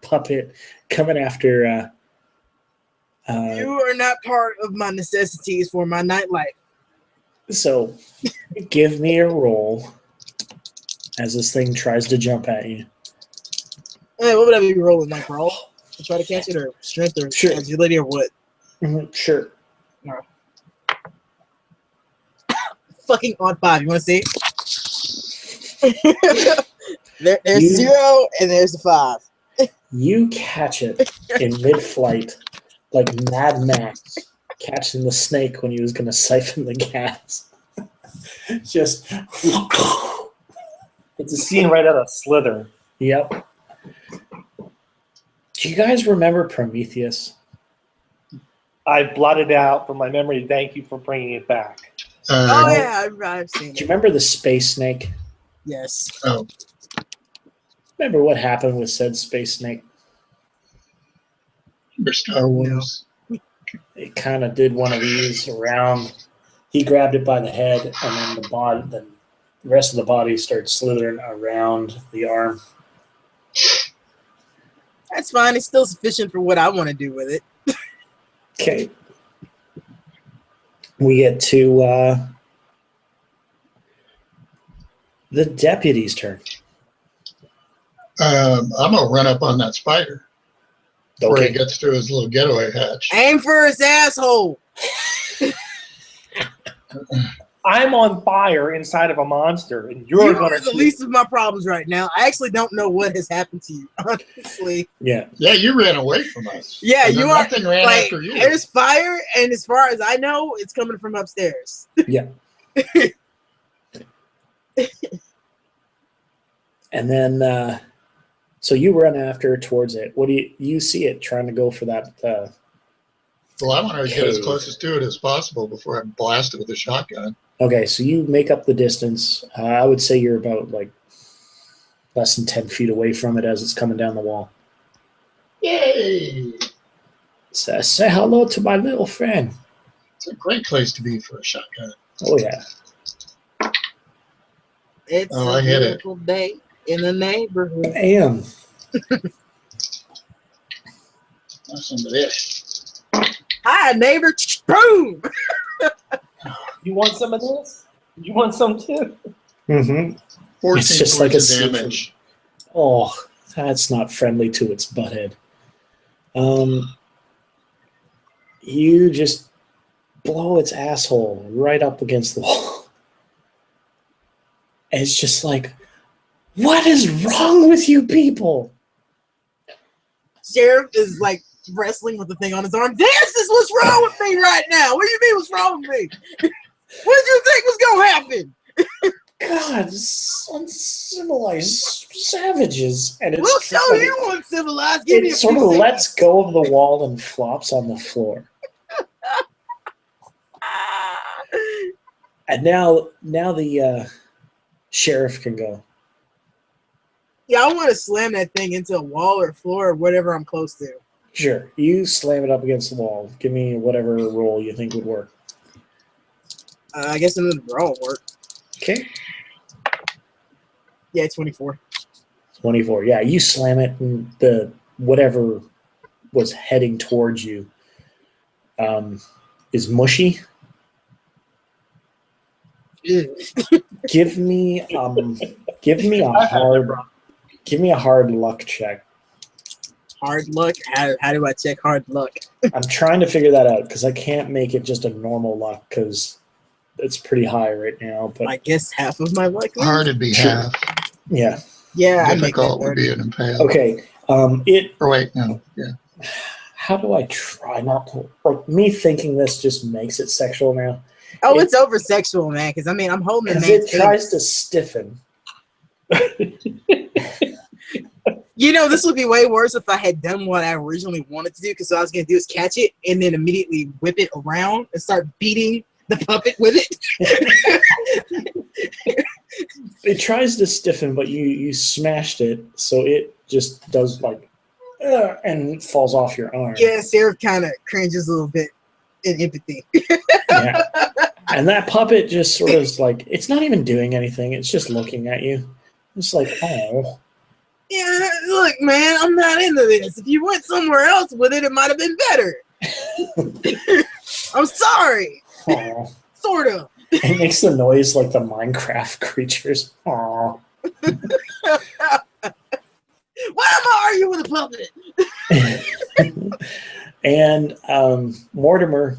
puppet coming after. You are not part of my necessities for my nightlife. So give me a roll as this thing tries to jump at you. Hey, what would I be rolling? Like roll to try to catch it, or strength, or Sure. agility, or what? Sure. Fucking odd 5. You want to see? There's You- 0 and there's the 5. You catch it in mid-flight, like Mad Max catching the snake when he was going to siphon the gas. Just, It's a scene right out of Slither. yep. Do you guys remember Prometheus? I blotted it out from my memory. Thank you for bringing it back. Oh yeah, I've seen Do you it. remember the space snake? Yes. Oh, Remember what happened with said space snake? remember Star Wars? It kind of did one of these around. He grabbed it by the head, and then the rest of the body started slithering around the arm. That's fine. It's still sufficient for what I want to do with it. Okay. We get to the deputy's turn. I'm gonna run up on that spider before he Okay. gets through his little getaway hatch. Aim for his asshole. I'm on fire inside of a monster, and you're You going are the least of my problems right now. I actually don't know what has happened to you, honestly. Yeah. Yeah, you ran away from us. Yeah, And then you are. Nothing ran Like, after you. there's fire, and as far as I know, it's coming from upstairs. And then, so you run after towards it. What do you see it trying to go for that? Well, I want to get as Cave. close to it as possible before I blast it with a shotgun. Okay, so you make up the distance. I would say you're about like less than 10 feet away from it as it's coming down the wall. Yay! Say hello to my little friend. It's a great place to be for a shotgun. Oh, yeah. It's Oh, a I hit it. beautiful day in the neighborhood. Damn. Listen to this. Hi, neighbor. Boom. You want some of this? You want some too? Mm-hmm. 14 It's just points like a of secret. damage. Oh, that's not friendly to its butthead. You just blow its asshole right up against the wall. And it's just like, what is wrong with you people? Sheriff is like wrestling with the thing on his arm. This is what's wrong with me right now. What do you mean what's wrong with me? What did you think was going to happen? God, uncivilized savages. And it's We'll show you uncivilized. Give me a It sort few of seconds. lets go of the wall and flops on the floor. And now the sheriff can go. Yeah, I want to slam that thing into a wall or floor or whatever I'm close to. Sure, you slam it up against the wall. Give me whatever roll you think would work. I guess another draw will work. Okay, Yeah, 24. 24. Yeah, you slam it, and the whatever was heading towards you is mushy. Ew. Give me a hard luck check. Hard luck? How do I check hard luck? I'm trying to figure that out because I can't make it just a normal luck because it's pretty high right now. But I guess half of my luck. Hard would be Sure. half. yeah, Yeah, I make that Difficult would 30. be an impale. okay. Or wait, no. Yeah. How do I try not to like me thinking this just makes it sexual now? Oh, it's over sexual, man. Because I mean, I'm holding the Because man's it tries penis. to stiffen. You know, this would be way worse if I had done what I originally wanted to do. Because what I was going to do is catch it and then immediately whip it around and start beating the puppet with it. It tries to stiffen, but you smashed it, so it just does like and falls off your arm. Yeah, Sarah kind of cringes a little bit in empathy. Yeah. And that puppet just sort of is like, it's not even doing anything. It's just looking at you. It's like, oh. Yeah, look, man, I'm not into this. If you went somewhere else with it, it might have been better. I'm sorry. Aw. Sort of. It makes the noise like the Minecraft creatures. Aw. Why am I arguing with a puppet? And Mortimer,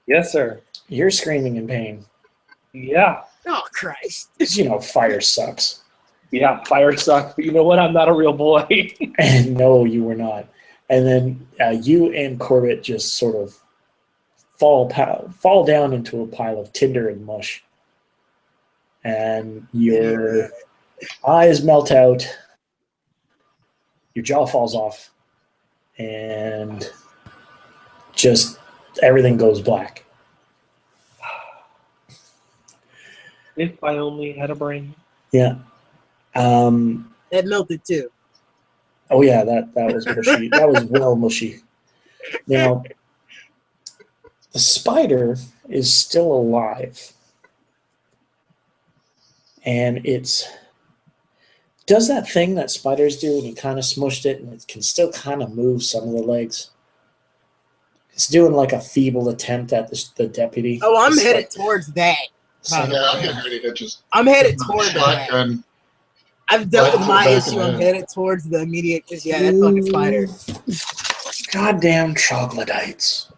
Yes, sir. you're screaming in pain. Yeah. Oh Christ! Because, fire sucks. Yeah, fire sucks, but you know what? I'm not a real boy. And no, you were not. And then you and Corbett just sort of fall down into a pile of tinder and mush. And your eyes melt out. Your jaw falls off. And just everything goes black. If I only had a brain. Yeah. That melted too. Oh yeah, that was mushy. That was well mushy. Now, the spider is still alive, and does that thing that spiders do, and you kind of smushed it, and it can still kind of move some of the legs. It's doing like a feeble attempt at the deputy. Oh, I'm It's headed like- towards that. So, yeah, I'm getting ready to just I'm headed toward that. shotgun. I've dealt with my Back in issue. I'm the- headed towards the immediate. Cause yeah, that fucking spider. Goddamn troglodytes.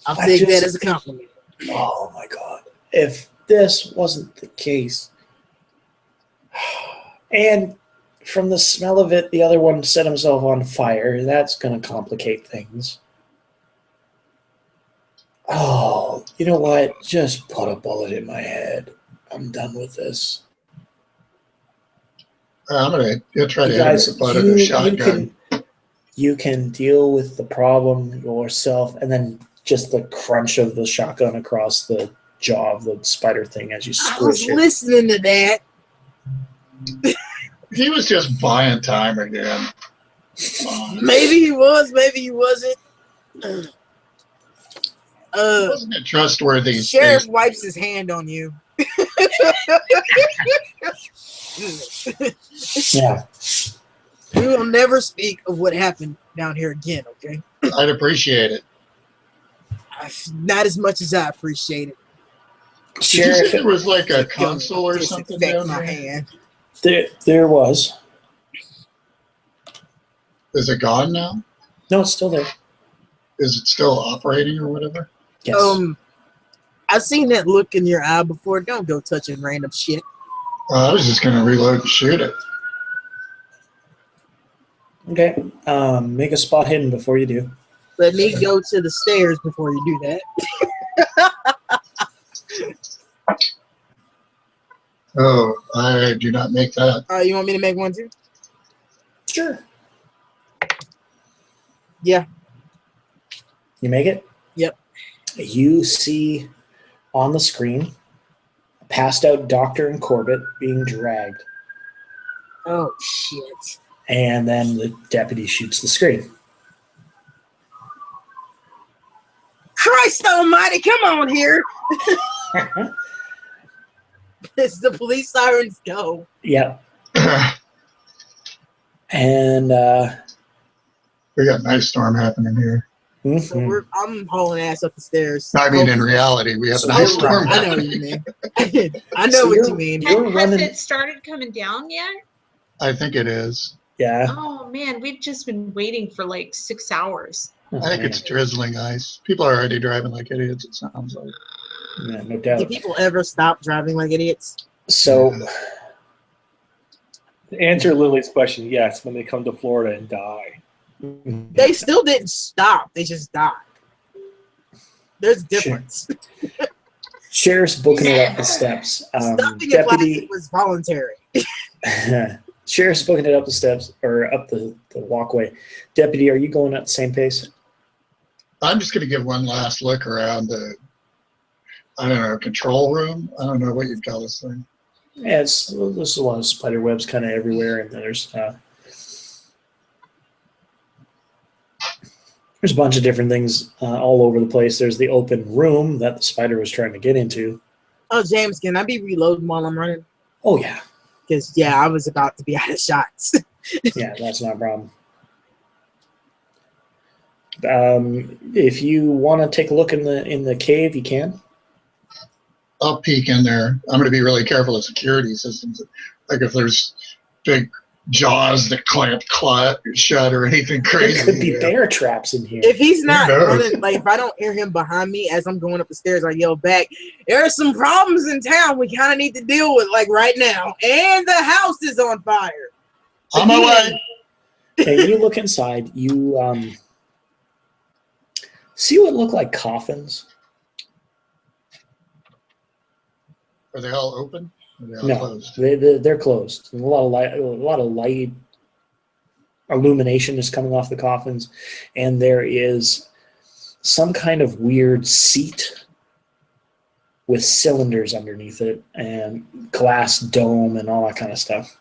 I'll I take just- that as a compliment. Oh my god. If this wasn't the case. And from the smell of it, the other one set himself on fire. That's going to complicate things. Oh, you know what? Just put a bullet in my head. I'm done with this. I'm going to try You to hit guys, him with the butt of the shotgun. you can deal with the problem yourself, and then just the crunch of the shotgun across the jaw of the spider thing as you I was squish it. listening to that. He was just buying time again. Maybe he was, maybe he wasn't. Wasn't it trustworthy? Sheriff wipes his hand on you. Yeah. We will never speak of what happened down here again, okay? I'd appreciate it. Not as much as I appreciate it. Did you say Sheriff, there was like a Go console or something disinfect down my there? hand. there was. Is it gone now? No, it's still there. Is it still operating or whatever? Yes. I've seen that look in your eye before. Don't go touching random shit. I was just going to reload and shoot it. Okay. Make a spot hidden before you do. Let me go to the stairs before you do that. Oh, I do not make that. You want me to make one too? Sure. Yeah. You make it? Yep. You see on the screen a passed out Doctor and Corbett being dragged, Oh shit. and then the deputy shoots the screen. Christ almighty, come on here. It's the police sirens go. Yep. And We got an ice storm happening here. mhm. I'm hauling ass up the stairs. I mean, in reality, we have an ice storm. I know what you mean. I know So what you're- you mean. you're Has running- it started coming down yet? I think it is. Yeah. Oh man, we've just been waiting for like 6 hours. Oh, I think man. it's drizzling ice. People are already driving like idiots, it sounds like. Yeah, no Do doubt. people ever stop driving like idiots? So To answer Lily's question, yes, when they come to Florida and die. They still didn't stop. They just died. There's a difference. Sheriff's booking it up the steps. Stopping in plastic Deputy was voluntary. Sheriff's booking it up the steps or up the walkway. Deputy, are you going at the same pace? I'm just going to give one last look around the, I don't know, control room. I don't know what you'd call this thing. Yeah, there's a lot of spider webs kind of everywhere, and there's a bunch of different things all over the place. There's the open room that the spider was trying to get into. Oh, James, can I be reloading while I'm running? Oh yeah, Because, yeah, I was about to be out of shots. yeah, that's not a problem. If you want to take a look in the cave, you can. I'll peek in there. I'm going to be really careful of security systems. Like if there's big jaws that clamp shut or anything There crazy. could be yeah. bear traps in here. If he's not knows? running, like if I don't hear him behind me as I'm going up the stairs, I yell back, "There are some problems in town we kind of need to deal with, like right now, and the house is on fire." On my way. And you look inside, you see what look like coffins. Are they all open? Or are they all No, closed? they're closed. And a lot of light illumination is coming off the coffins, and there is some kind of weird seat with cylinders underneath it and glass dome and all that kind of stuff.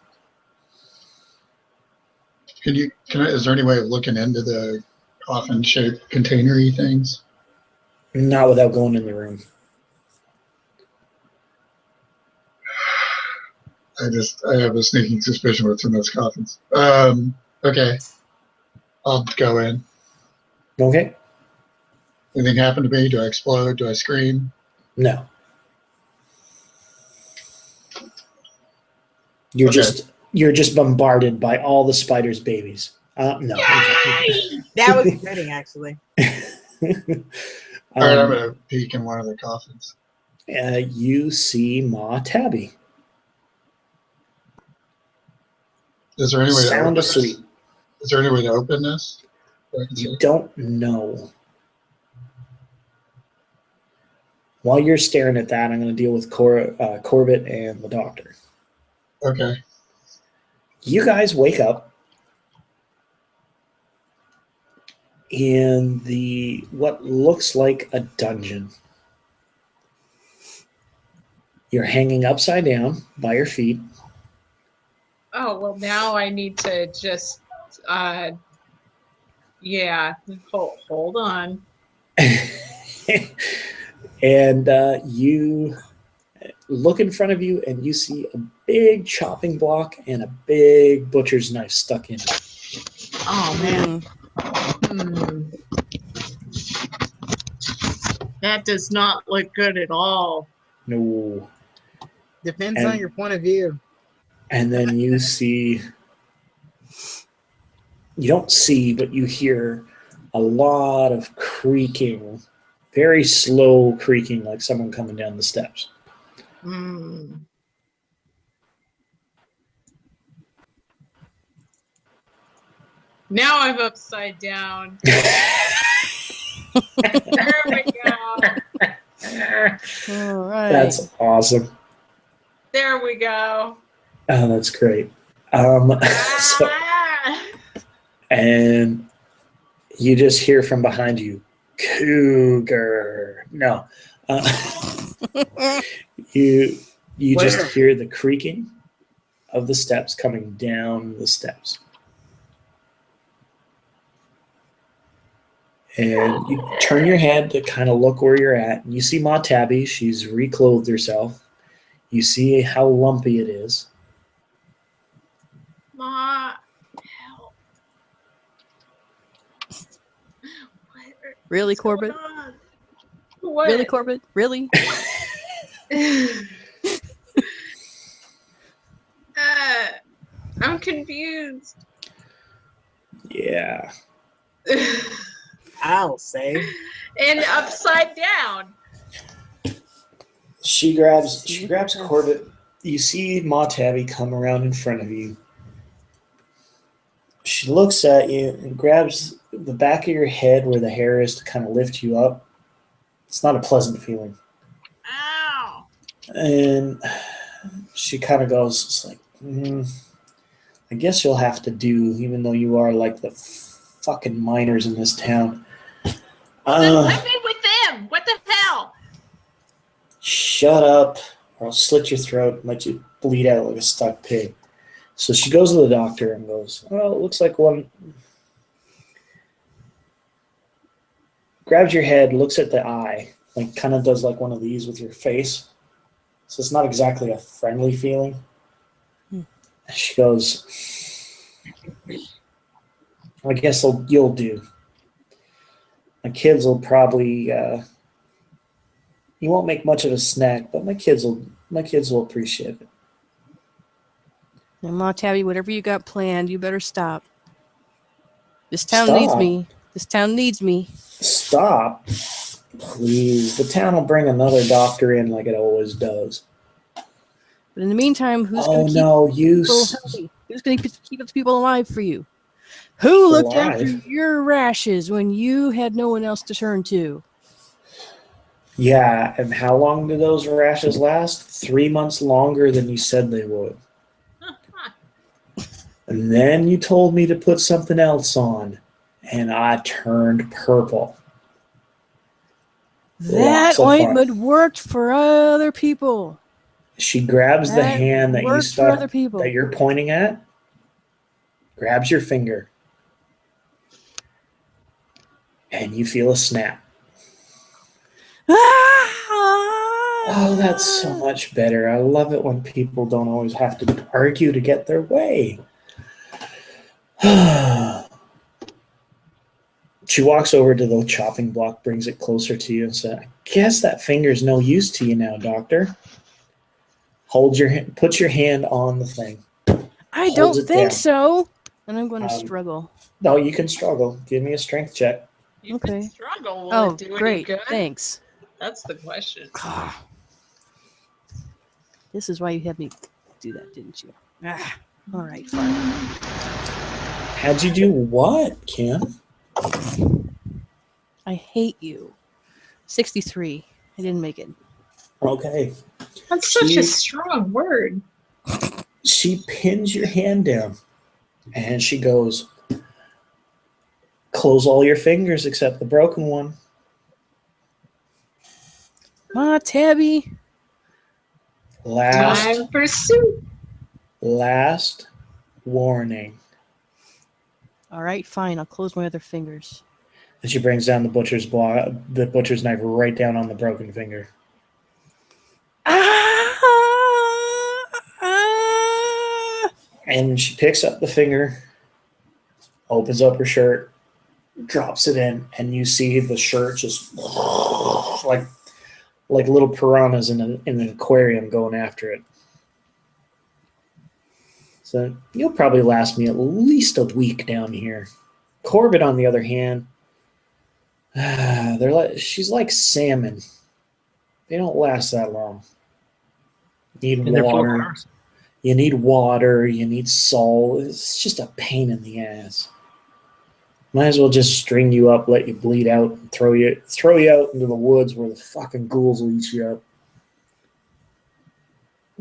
Is there any way of looking into the coffin-shaped containery things? Not without going in the room. I have a sneaking suspicion what's in those coffins. Okay. I'll go in. Okay? Anything happen to me? Do I explode? Do I scream? No. You're Okay. you're just bombarded by all the spider's babies. No. That was exciting, actually. All right, I'm going to peek in one of the coffins. You see Ma Tabby. Is there any way to open Sound this? asleep. Is there any way to open this? So I can see You it? don't know. While you're staring at that, I'm going to deal with Corbett and the doctor. Okay. You guys wake up in what looks like a dungeon. You're hanging upside down by your feet. Oh, well, now I need to just, hold on. And you look in front of you and you see a big chopping block and a big butcher's knife stuck in it. Oh, man. Mm. That does not look good at all. No. Depends And- on your point of view. And then you don't see, but you hear a lot of creaking, very slow creaking, like someone coming down the steps. Mm. Now I'm upside down. There we go. All right. That's awesome. There we go. Oh, that's great. So, Ah. and you just hear from behind you, cougar. No. You just Where? hear the creaking of the steps coming down the steps. And you turn your head to kind of look where you're at. And you see Ma Tabby. She's reclothed herself. You see how lumpy it is. Ma, help. Really, What's going Corbett? on? What? Really, Corbett? Really? I'm confused. Yeah. I'll say. And upside down. She grabs Corbett. You see Ma Tabby come around in front of you. She looks at you and grabs the back of your head where the hair is to kind of lift you up. It's not a pleasant feeling. Ow. And she kind of goes, it's like, I guess you'll have to do, even though you are like the fucking miners in this town. Then let me with them. What the hell? Shut up, or I'll slit your throat and let you bleed out like a stuck pig. So she goes to the doctor and goes, well, it looks like one. Grabs your head, looks at the eye, like kind of does like one of these with your face. So it's not exactly a friendly feeling. She goes, I guess you'll do. My kids will probably You won't make much of a snack, but my kids will appreciate it. And Ma Tabby, whatever you got planned, you better stop. This town needs Stop. me. This town needs me. Stop. Please. The town will bring another doctor in like it always does. But in the meantime, who's Oh going to keep no, you people healthy? Who's going to keep those people alive for you? Who looked after Alive? your rashes when you had no one else to turn to? Yeah, and how long do those rashes last? 3 months longer than you said they would. And then you told me to put something else on, and I turned purple. That Lots of fun. ointment worked for other people. She grabs the That hand that you worked for other stuck, people. that you're pointing at, grabs your finger, and you feel a snap. Oh, that's so much better. I love it when people don't always have to argue to get their way. She walks over to the chopping block, brings it closer to you, and says, I guess that finger's no use to you now, doctor. Put your hand on the thing. I Holds don't it think down. so. And I'm going to Um, struggle. No, you can struggle. Give me a strength check. You Okay. can struggle. Will Oh, it do any great. good? Thanks. That's the question. This is why you had me do that, didn't you? All right, fine. How'd you do what, Kim? I hate you. 63. I didn't make it. Okay. That's such She- a strong word. She pins your hand down and she goes, close all your fingers except the broken one. Ma Tabby. Time for soup. Last warning. All right, fine. I'll close my other fingers. And she brings down the butcher's knife right down on the broken finger. And she picks up the finger, opens up her shirt, drops it in, and you see the shirt just like little piranhas in an aquarium going after it. So you'll probably last me at least a week down here. Corbett, on the other hand, she's like salmon. They don't last that long. You need And they're full of water. cars. You need water. You need salt. It's just a pain in the ass. Might as well just string you up, let you bleed out, and throw you out into the woods where the fucking ghouls will eat you up.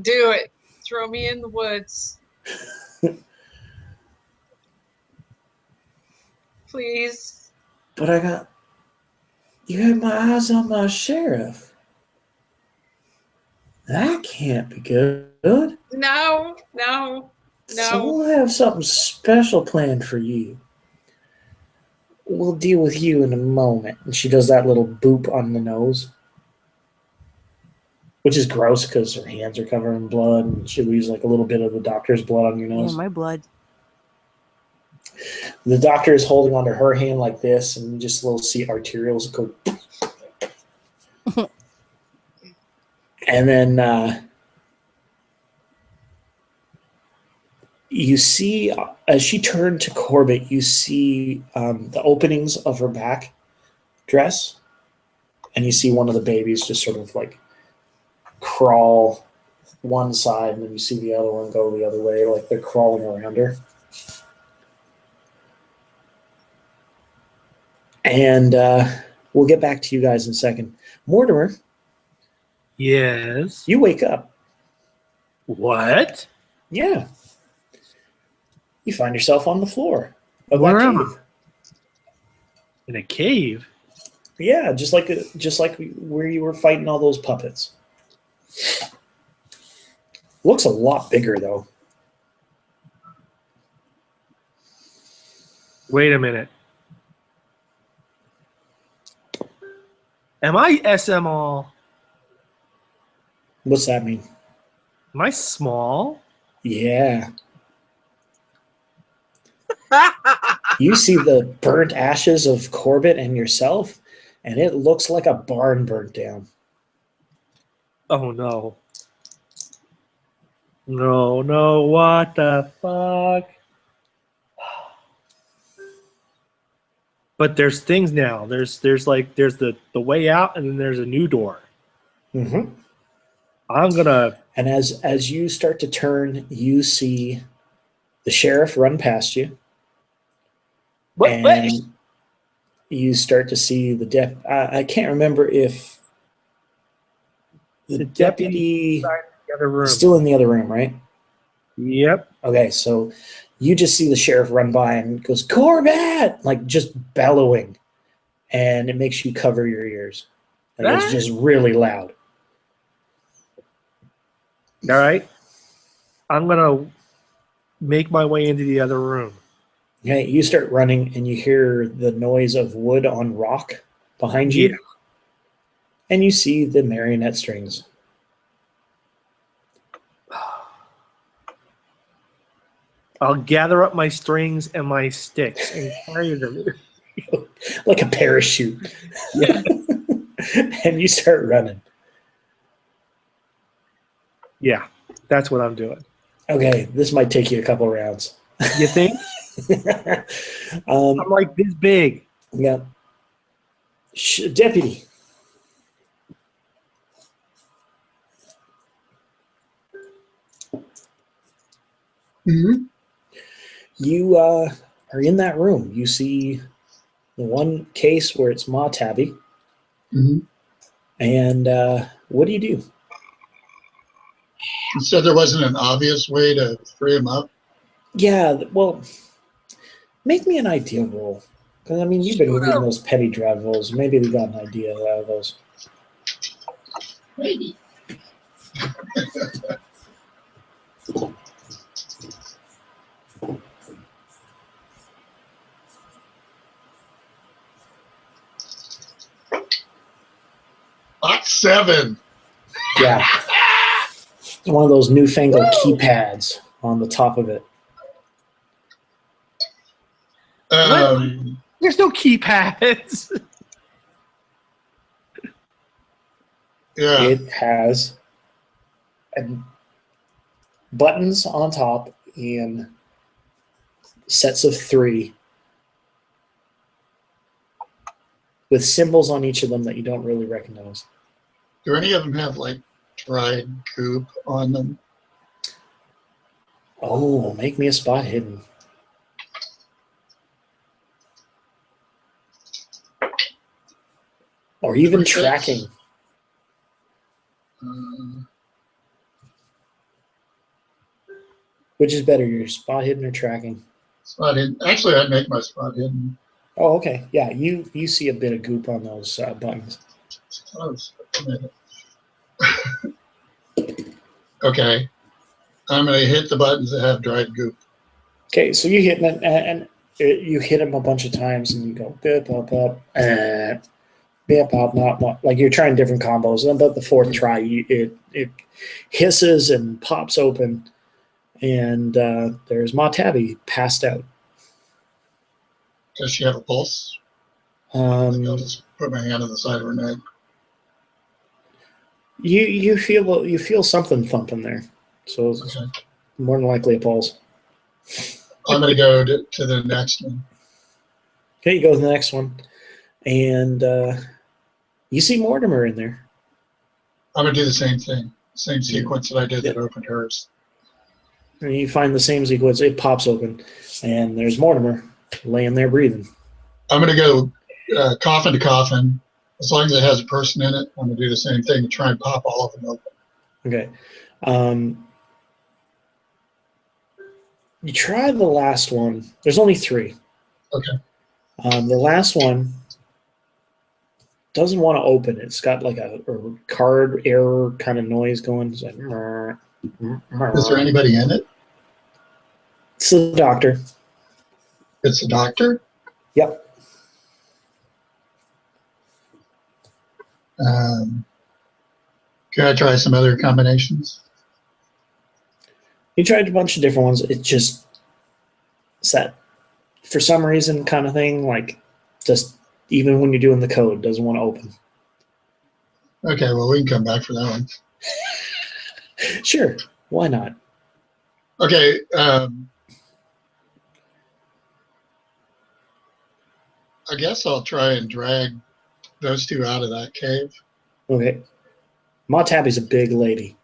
Do it. Throw me in the woods. Please. But you had my eyes on my sheriff. That can't be good. No. So we'll have something special planned for you. We'll deal with you in a moment. And she does that little boop on the nose, which is gross because her hands are covered in blood and she leaves like a little bit of the doctor's blood on your Yeah, nose. my blood. The doctor is holding onto her hand like this, and you just will see arterials go. And then you see, as she turned to Corbett, you see the openings of her back dress, and you see one of the babies just sort of like crawl one side, and then you see the other one go the other way, like they're crawling around her. And we'll get back to you guys in a second. Mortimer, Yes. you wake up. What? Yeah. You find yourself on the floor of Where that am I? cave. In a cave? Yeah, just like where you were fighting all those puppets. Looks a lot bigger though. Wait a minute. Am I SML? What's that mean? Am I small? Yeah. You see the burnt ashes of Corbett and yourself, and it looks like a barn burnt down. Oh no. No, what the fuck? But there's things now. There's the way out and then there's a new door. Mm-hmm. I'm gonna And as you start to turn, you see the sheriff run past you, and you start to see the I can't remember if the deputy inside the other room. is still in the other room, right? Yep. Okay, so you just see the sheriff run by and goes, Corbett! Like just bellowing. And it makes you cover your ears. Like it's just really loud. All right. I'm gonna make my way into the other room. Okay, you start running and you hear the noise of wood on rock behind you. Yeah. And you see the marionette strings. I'll gather up my strings and my sticks and carry them. Like a parachute. Yeah. And you start running. Yeah, that's what I'm doing. Okay, this might take you a couple rounds. You think? I'm like this big. Yeah. Deputy. Mm-hmm. You are in that room. You see the one case where it's Ma Tabby. Mm-hmm. And what do you do? You said there wasn't an obvious way to free him up. Yeah, well, make me an idea roll. Because, I mean, you've been reading those petty drive rolls. Maybe we got an idea out of those. Maybe. Hot 7. Yeah. One of those newfangled keypads on the top of it. There's no keypads. Yeah. It has buttons on top in sets of 3 with symbols on each of them that you don't really recognize. Do any of them have like dried goop on them? Oh, make me a spot hidden. Or even 26. tracking. Which is better, your spot hidden or tracking? Spot hidden. Actually, I'd make my spot hidden. Oh, okay. Yeah, you see a bit of goop on those buttons. Oh, okay. I'm going to hit the buttons that have dried goop. Okay, so you hit them, and you hit them a bunch of times, and you go bip up up, bip up not like you're trying different combos. And about the fourth try, it hisses and pops open, and there's Ma Tabby passed out. Does she have a pulse? I'll Um, just put my hand on the side of her neck. you feel something thumping there, so it's Okay. more than likely a pulse. I'm going to go to the next one. Okay, you go to the next one, and you see Mortimer in there. I'm going to do the same thing. Same sequence that I did that opened hers. And you find the same sequence. It pops open, and there's Mortimer laying there breathing. I'm going to go coffin to coffin. As long as it has a person in it, I'm going to do the same thing and try and pop all of them open. Okay. You try the last one. There's only 3. Okay. The last one doesn't want to open. It's got like a card error kind of noise going. It's like, Is there anybody in it? It's the doctor. It's the doctor? Yep. Can I try some other combinations? You tried a bunch of different ones. It just set for some reason kind of thing. Like just even when you're doing the code, doesn't want to open. Okay, well, we can come back for that one. Sure, why not? Okay. I guess I'll try and drag those two out of that cave. Okay. Ma Tabby's a big lady.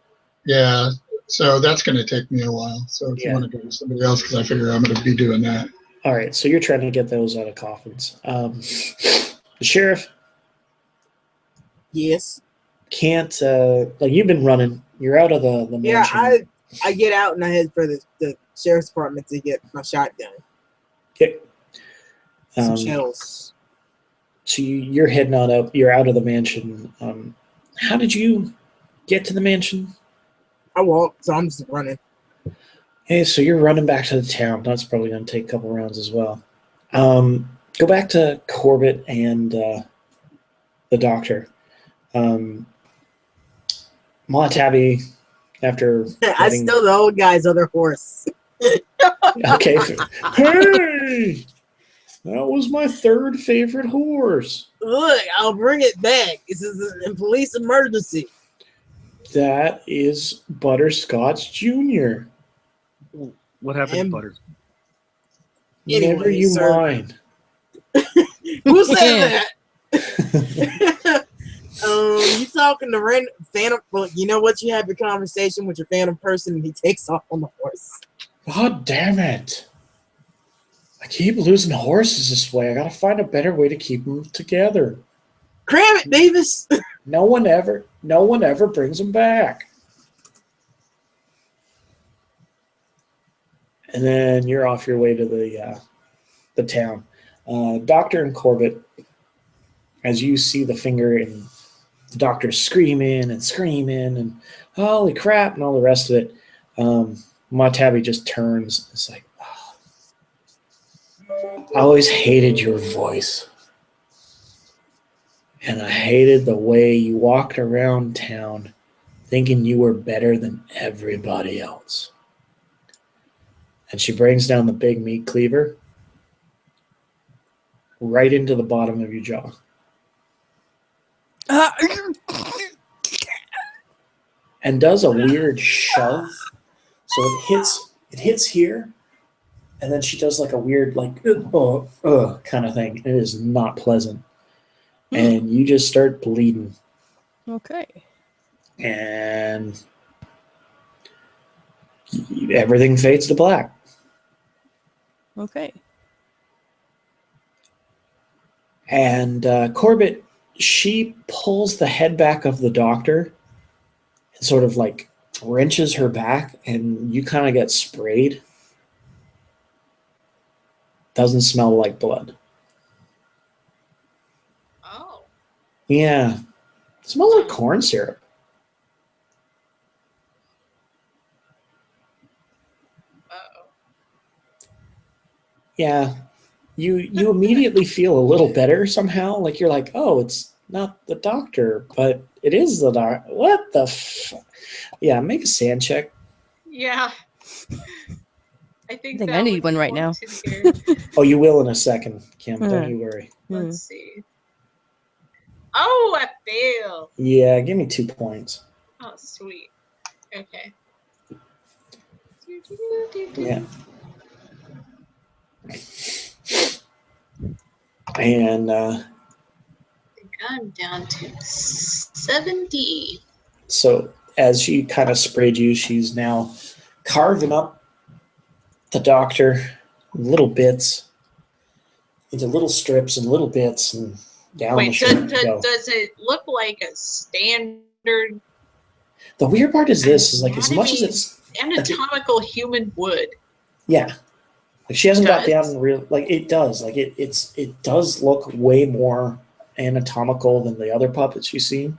Yeah. So that's going to take me a while. So if you Yeah. want to go to somebody else, because I figure I'm going to be doing that. All right, so you're trying to get those out of coffins. The sheriff Yes. can't, like, you've been running. You're out of the Yeah, mansion. I get out and I head for the sheriff's department to get my shotgun. Okay. Some Um, shells. So you're heading on up. You're out of the mansion. How did you get to the mansion? I walk, so I'm just running. Hey, so you're running back to the town. That's probably going to take a couple rounds as well. Go back to Corbett and the doctor. Ma Tabby, after I getting- stole the old guy's other horse. okay. Hey, that was my third favorite horse. Look, I'll bring it back. This is a police emergency. That is Butterscotch Jr. What happened, And- Butters? Anyway, Never you sir. mind. Who said that? You talking to random phantom? Well, you know what? You have your conversation with your phantom person, and he takes off on the horse. God damn it. I keep losing horses this way. I gotta find a better way to keep them together. Cram it, Davis. No one ever brings them back. And then you're off your way to the town. Doctor and Corbett, as you see the finger and the doctor screaming and holy crap and all the rest of it, Ma Tabby just turns. It's like, oh, I always hated your voice. And I hated the way you walked around town thinking you were better than everybody else. And she brings down the big meat cleaver right into the bottom of your jaw. And does a weird shove. So it hits here, and then she does like a weird like kind of thing. It is not pleasant. And you just start bleeding. Okay. And everything fades to black. Okay. And Corbett, she pulls the head back of the doctor and sort of like wrenches her back, and you kind of get sprayed. Doesn't smell like blood. Oh. Yeah. It smells like corn syrup. Uh-oh. Yeah. You immediately feel a little better somehow. Like you're like, oh, it's not the doctor, but it is the doctor. What the Yeah, make a sand check. Yeah. I think I need one right now. Oh, you will in a second, Kim. Don't you worry. Let's see. Oh, I failed. Yeah, give me 2 points. Oh, sweet. Okay. Yeah. And I think I'm down to 70. so as she kind of sprayed you, she's now carving up the doctor in little bits into little strips and little bits and down the Wait, shirt you go. does it look like a standard The weird part is this is like as much as it's anatomical human would? yeah. Like she hasn't got Does. down real like it does. Like it does look way more anatomical than the other puppets you've seen.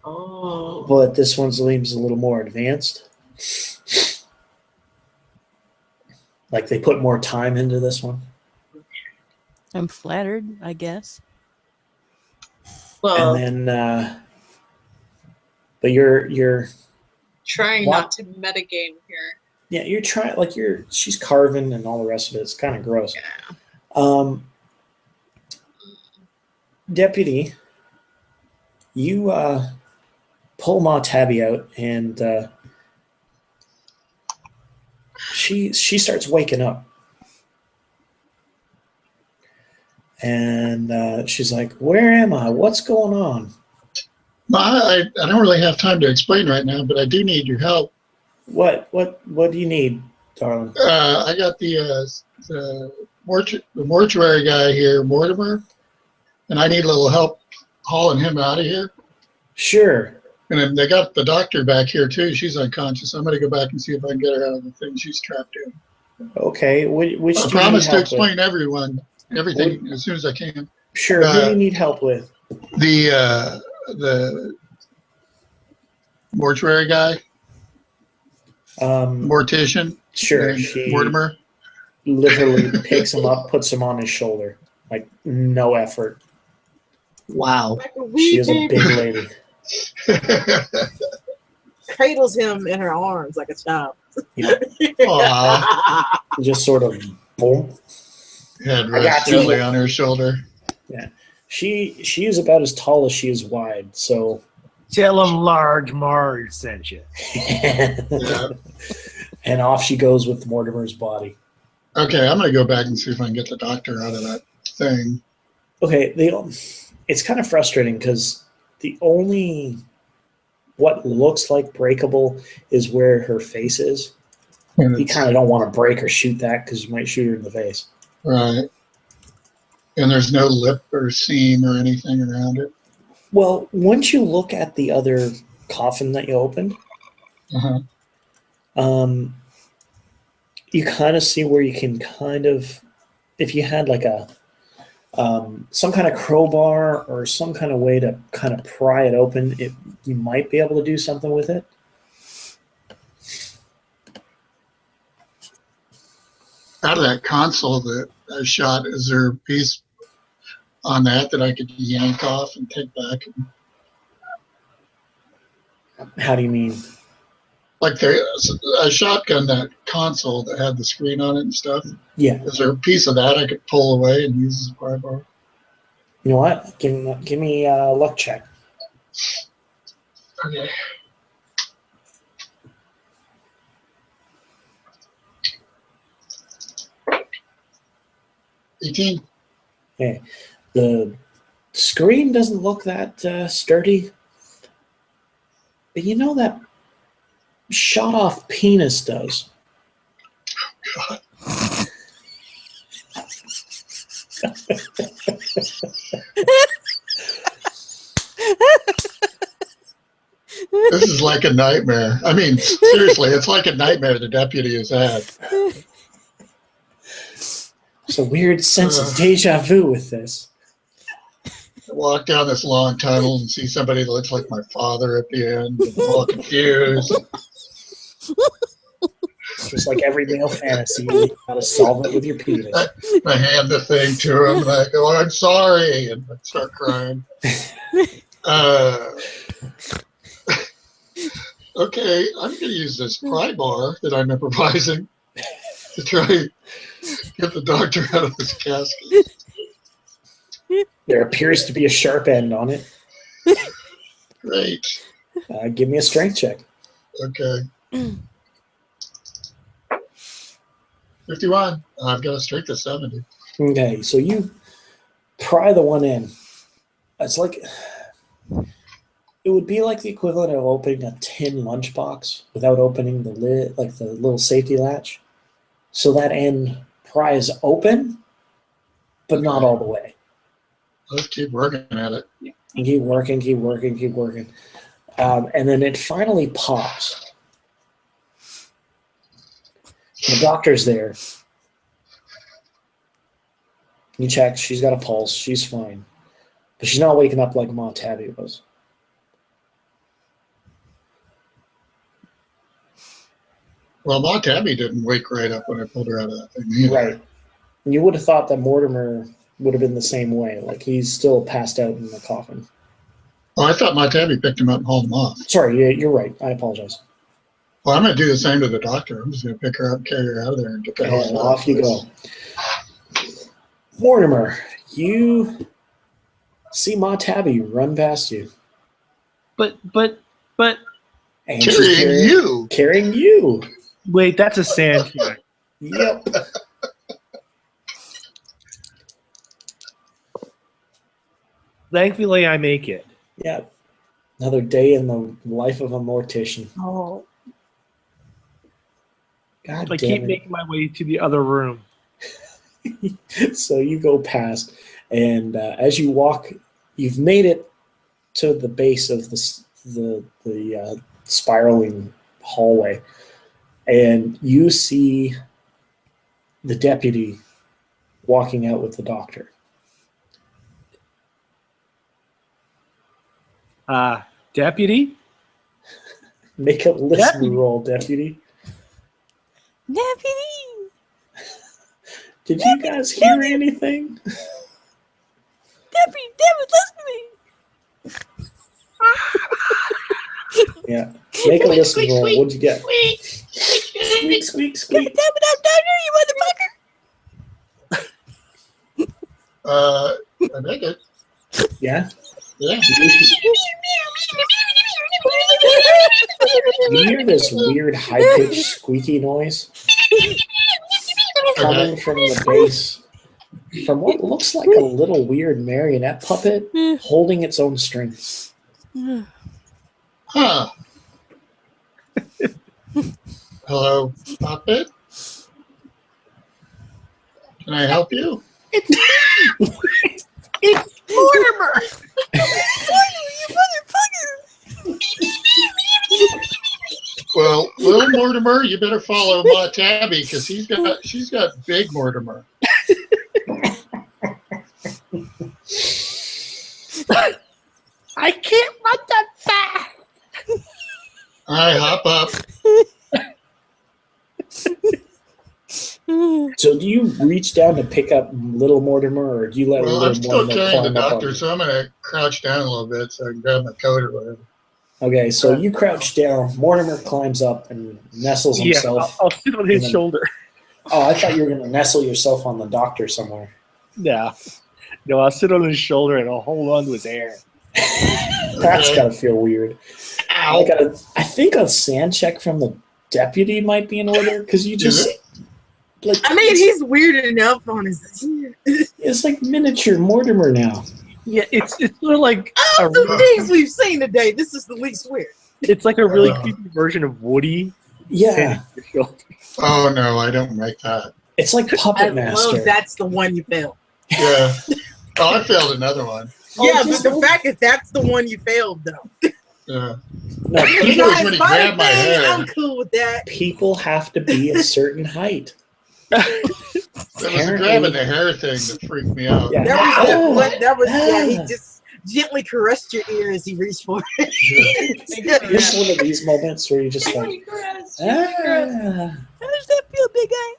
Oh. But this one seems a little more advanced. Like they put more time into this one. I'm flattered, I guess. Well, And then but you're trying what? not to metagame here. yeah, you're trying like she's carving and all the rest of it. It's kind of gross. Yeah. Deputy, you pull Ma Tabby out, and she starts waking up. And she's like, "Where am I? What's going on?" I don't really have time to explain right now, but I do need your help. What do you need, darling? I got the mortuary guy here, Mortimer, and I need a little help hauling him out of here. Sure. And then they got the doctor back here too. She's unconscious. I'm going to go back and see if I can get her out of the thing she's trapped in. Okay. Which I do you promise need to help explain everything as soon as I can. with? Sure. Who do you need help with? The mortuary guy, mortician. Sure. named She Mortimer. literally picks him up, puts him on his shoulder, like no effort. Wow. Like a She wee is a baby. big lady. Cradles him in her arms like a child. Yeah. Aw, Just sort of boom. head I got rests you. gently on her shoulder. She is about as tall as she is wide, so Tell him Large Marge sent you. Yeah. and off she goes with Mortimer's body. Okay, I'm going to go back and see if I can get the doctor out of that thing. Okay, it's kind of frustrating because the only what looks like breakable is where her face is. You kind of don't want to break or shoot that because you might shoot her in the face. Right. And there's no lip or seam or anything around it. Well, once you look at the other coffin that you opened, Uh-huh. You kind of see where you can kind of, if you had like a some kind of crowbar or some kind of way to kind of pry it open, you might be able to do something with it. Out of that console that I shot, is there a piece on that I could yank off and take back? How do you mean? Like I shotgun that console that had the screen on it and stuff. Yeah. Is there a piece of that I could pull away and use as a pry bar? You know what? Give me a luck check. Okay. $18. Okay. The screen doesn't look that sturdy. But you know that shot off penis does. God. This is like a nightmare. I mean, seriously, it's like a nightmare the deputy has had. It's a weird sense of deja vu with this. I walk down this long tunnel and see somebody that looks like my father at the end. And I'm all confused. Just like every male fantasy, you gotta solve it with your penis. I hand the thing to him and I go, "I'm sorry," and I start crying. Okay, I'm going to use this pry bar that I'm improvising to try and get the doctor out of this casket. There appears to be a sharp end on it. Great. Give me a strength check. Okay. 51. I've got a strength of 70. Okay, so you pry the one in. It's like it would be like the equivalent of opening a tin lunchbox without opening the lid, like the little safety latch. So that end pries open, but not all the way. Let's keep working at it. You keep working, keep working, keep working. And then it finally pops. The doctor's there. You check, she's got a pulse, she's fine. But she's not waking up like Ma Tabby was. Well, Ma Tabby didn't wake right up when I pulled her out of that thing either. Right. And you would have thought that Mortimer would have been the same way. Like he's still passed out in the coffin. Oh, I thought Ma Tabby picked him up and hauled him off. Sorry, you're right. I apologize. Well, I'm going to do the same to the doctor. I'm just going to pick her up, carry her out of there, and get the hell And out off you go. Mortimer, you see Ma Tabby run past you. But But And she's Carrying you. Carrying you. wait, that's a sand king. Yep. Thankfully, I make it. Yep. Another day in the life of a mortician. Oh, God I damn keep it. making my way to the other room. So you go past, and as you walk, you've made it to the base of the spiraling hallway, and you see the deputy walking out with the doctor. Deputy? Make a listener Deputy. roll, deputy. deputy! Did you guys hear anything? Deputy! Listen to me! Yeah. Make a listen roll. What'd you get? Squeak. Squeak, squeak, squeak. You I make it. Yeah. Yeah. You hear this weird high-pitched squeaky noise coming from the base, from what looks like a little weird marionette puppet holding its own strings. Huh. Hello, puppet. Can I help you? Mortimer! Well, little Mortimer, you better follow Ma Tabby because she's got big Mortimer. I can't run that fast. I hop up. So do you reach down to pick up little Mortimer, or do you let Well, little I'm still Mortimer carrying the climb up on doctor, you? so I'm gonna crouch down a little bit so I can grab my coat or whatever. Okay, so you crouch down. Mortimer climbs up and nestles Yeah, himself. I'll sit on his And then- shoulder. Oh, I thought you were going to nestle yourself on the doctor somewhere. Yeah. No, I'll sit on his shoulder and I'll hold on to his hair. That's Okay. got to feel weird. Ow. I think a sand check from the deputy might be in order because you just Is like I mean, he's weird enough on his. it's like miniature Mortimer now. Yeah, it's sort of like Of the things we've seen today, this is the least weird. it's like a really creepy version of Woody. Yeah, Your shoulder. Oh no, I don't make that. it's like I Puppet Master. love that's the one you failed. Yeah. Oh, I failed another one. Oh, Yeah, but just the don't- fact that that's the one you failed, though. Yeah. No, He people, knows when he grabbed my hair. I'm cool with that. people have to be a certain height. It was the grabbing the hair thing that freaked me out. Yeah. That was Ah. he just gently caressed your ear as he reached for it. It's one of these moments where you just like, Gently caress, gently caress. ah. How does that feel, big guy?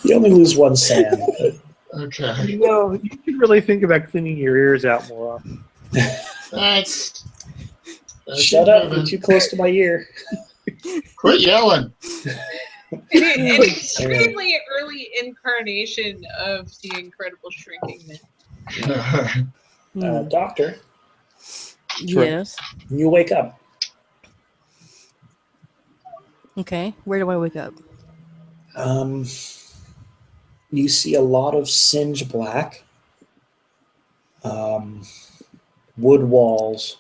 You only lose one sand. But Okay. You know, you should really think about cleaning your ears out more often. Thanks. shut up! You're too close to my ear. Quit yelling. An extremely early incarnation of the Incredible Shrinking Man. Doctor, Yes. you wake up. Okay. Where do I wake up? You see a lot of singe black, wood walls.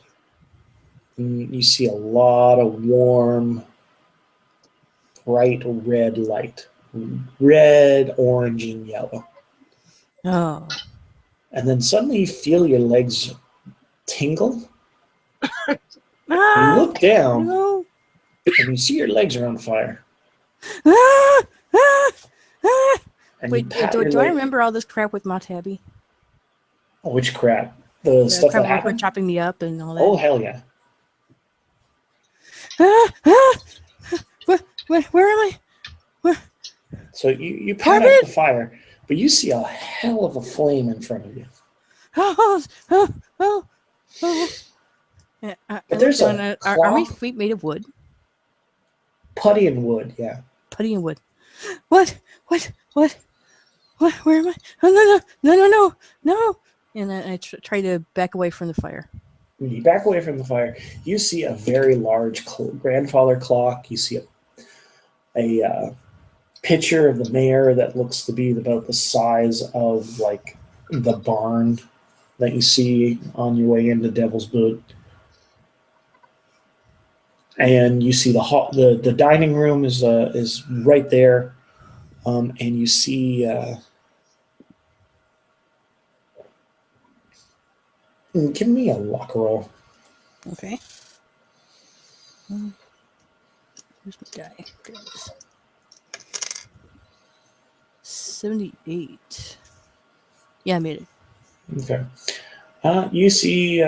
And you see a lot of warm, bright red light. Red, orange, and yellow. Oh. And then suddenly you feel your legs tingle. You Ah! look down No. and you see your legs are on fire. Ah! Ah! Ah! And Wait, you pat do your I leg- remember all this crap with Ma Tabby? Oh, which crap? The The stuff crap that with her happened? chopping me up and all that. Oh, hell yeah. Ah! Ah! Where am I? So you pat out the fire, but you see a hell of a flame in front of you. Oh! Oh! Oh! Oh! Yeah, I there's looked a down, are my cloth- feet made of wood? Putty and wood, yeah. Putty and wood. What? Where am I? Oh, no! And then I try to back away from the fire. when you back away from the fire, you see a very large grandfather clock. You see a picture of the mayor that looks to be about the size of like the barn that you see on your way into Devil's Boot. And you see the dining room is right there, and you see give me a luck roll. Okay. Where's my guy? There it is. 78. Yeah, I made it. Okay. You see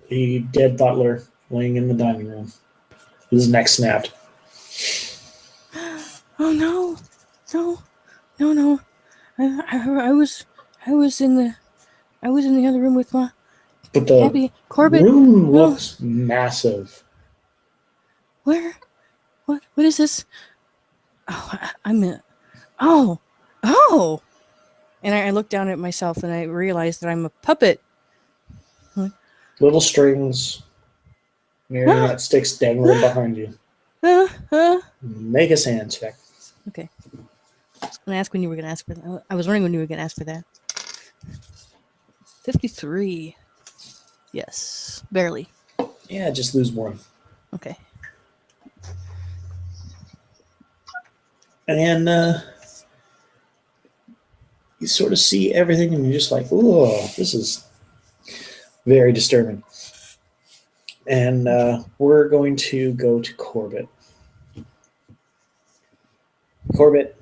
the dead butler laying in the dining room. His neck snapped. Oh no, no! I was in the other room with my But the Abby Corbett. room No. looks massive. Where? What is this? Oh, I'm in. Oh! And I looked down at myself and I realized that I'm a puppet. Little strings, marionette sticks dangling behind you. Make a sand check. Okay. I was gonna ask when you were gonna ask for that. I was wondering when you were gonna ask for that. 53. Yes, barely. Yeah, just lose one. Okay. And you sort of see everything and you're just like, oh, this is very disturbing. And we're going to go to Corbett. Corbett,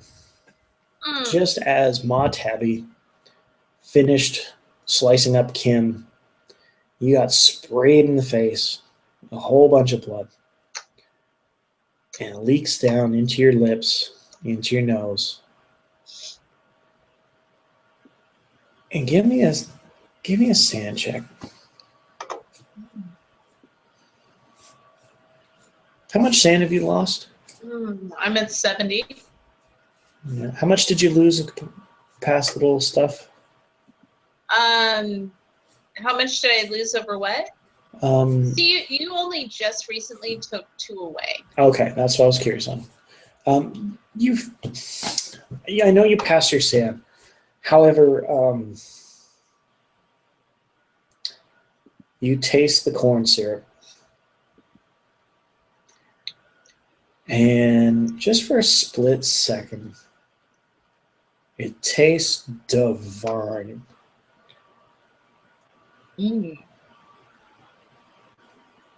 just as Ma Tabby finished slicing up Kim, you got sprayed in the face, a whole bunch of blood, and it leaks down into your lips, into your nose. And give me a sand check. How much sand have you lost? I'm at 70. Yeah. How much did you lose past little stuff? How much did I lose over what? See, you only just recently took 2 away. Okay, that's what I was curious on. I know you passed your sand. However, you taste the corn syrup. And just for a split second, it tastes divine.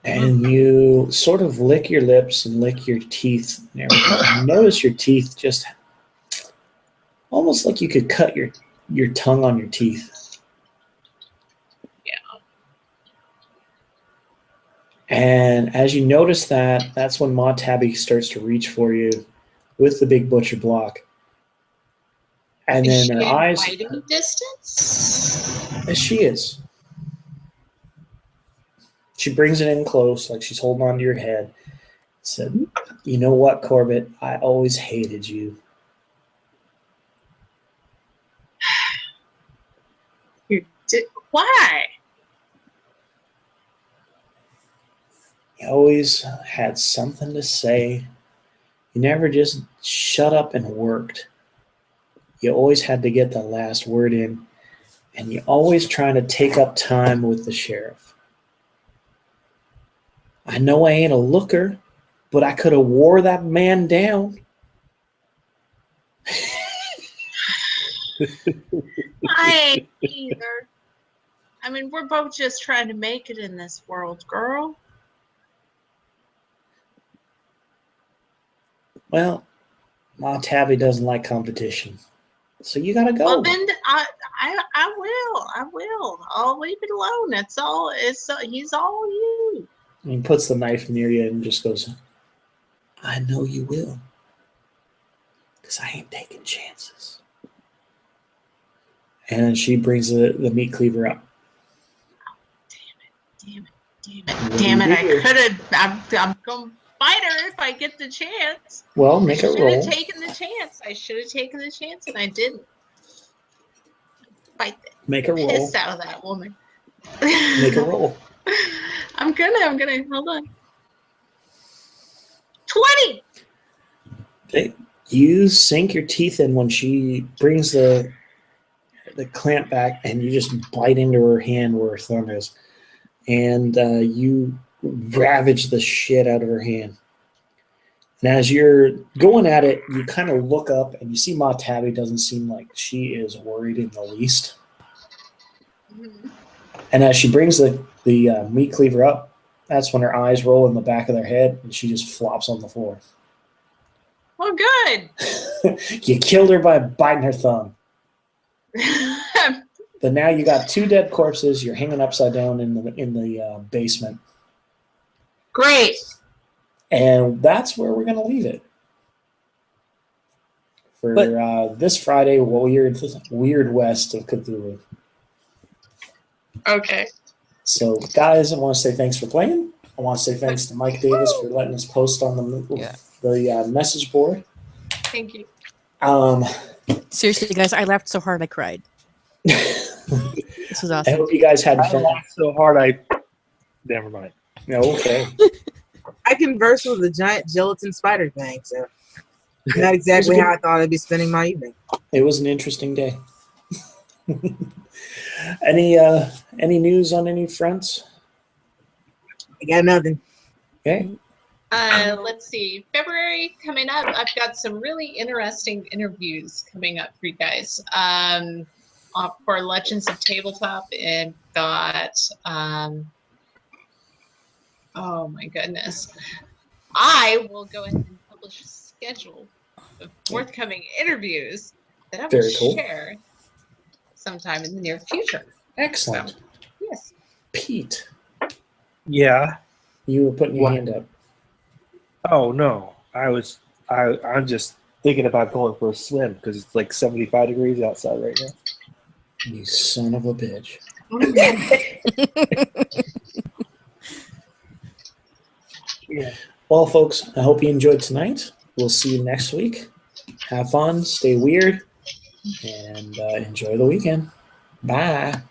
And you sort of lick your lips and lick your teeth and everything. You notice your teeth just almost like you could cut your tongue on your teeth. Yeah. And as you notice that, that's when Ma Tabby starts to reach for you with the big butcher block. And Is then she her in eyes, fighting distance? as she is, she brings it in close, like she's holding onto your head. Said, "You know what, Corbett? I always hated you. Why? You always had something to say. You never just shut up and worked. You always had to get the last word in, and you always trying to take up time with the sheriff. I know I ain't a looker, but I could have wore that man down." I ain't either. I mean, we're both just trying to make it in this world, girl. Well, Ma Tabby doesn't like competition, so you gotta go. Well, then I will. I'll leave it alone. That's all. He's all you. And he puts the knife near you and just goes, "I know you will, because I ain't taking chances." And she brings the meat cleaver up. Damn it! I could have. I'm gonna fight her if I get the chance. Well, make a I should roll. have taken the chance. And I didn't. Fight the Make a roll. piss out of that woman. Make a roll. I'm gonna hold on. 20. Okay. You sink your teeth in when she brings the clamp back, and you just bite into her hand where her thumb is, and you ravage the shit out of her hand. And as you're going at it, you kind of look up and you see Ma Tabby doesn't seem like she is worried in the least. And as she brings the meat cleaver up, that's when her eyes roll in the back of their head and she just flops on the floor. Oh, good. You killed her by biting her thumb. But now you got 2 dead corpses. You're hanging upside down in the basement. Great. And that's where we're going to leave it for this Friday, Weird West of Cthulhu. Okay. So, guys, I want to say thanks for playing. I want to say thanks to Mike Davis for letting us post on the message board. Thank you. Seriously, guys, I laughed so hard I cried. This was I awesome. hope you guys had I fun. laughed so hard never mind. No, okay. I conversed with a giant gelatin spider thing, so not exactly how I thought I'd be spending my evening. It was an interesting day. Any news on any fronts? I got nothing. Okay. Let's see. February coming up. I've got some really interesting interviews coming up for you guys. For Legends of Tabletop, and got oh my goodness. I will go ahead and publish a schedule of forthcoming interviews that I will Very cool. share sometime in the near future. Excellent. Yes. Pete, Yeah. you were putting your What? hand up. Oh no. I'm just thinking about going for a swim because it's like 75 degrees outside right now. You son of a bitch. Yeah. Well, folks, I hope you enjoyed tonight. We'll see you next week. Have fun, stay weird, and enjoy the weekend. Bye.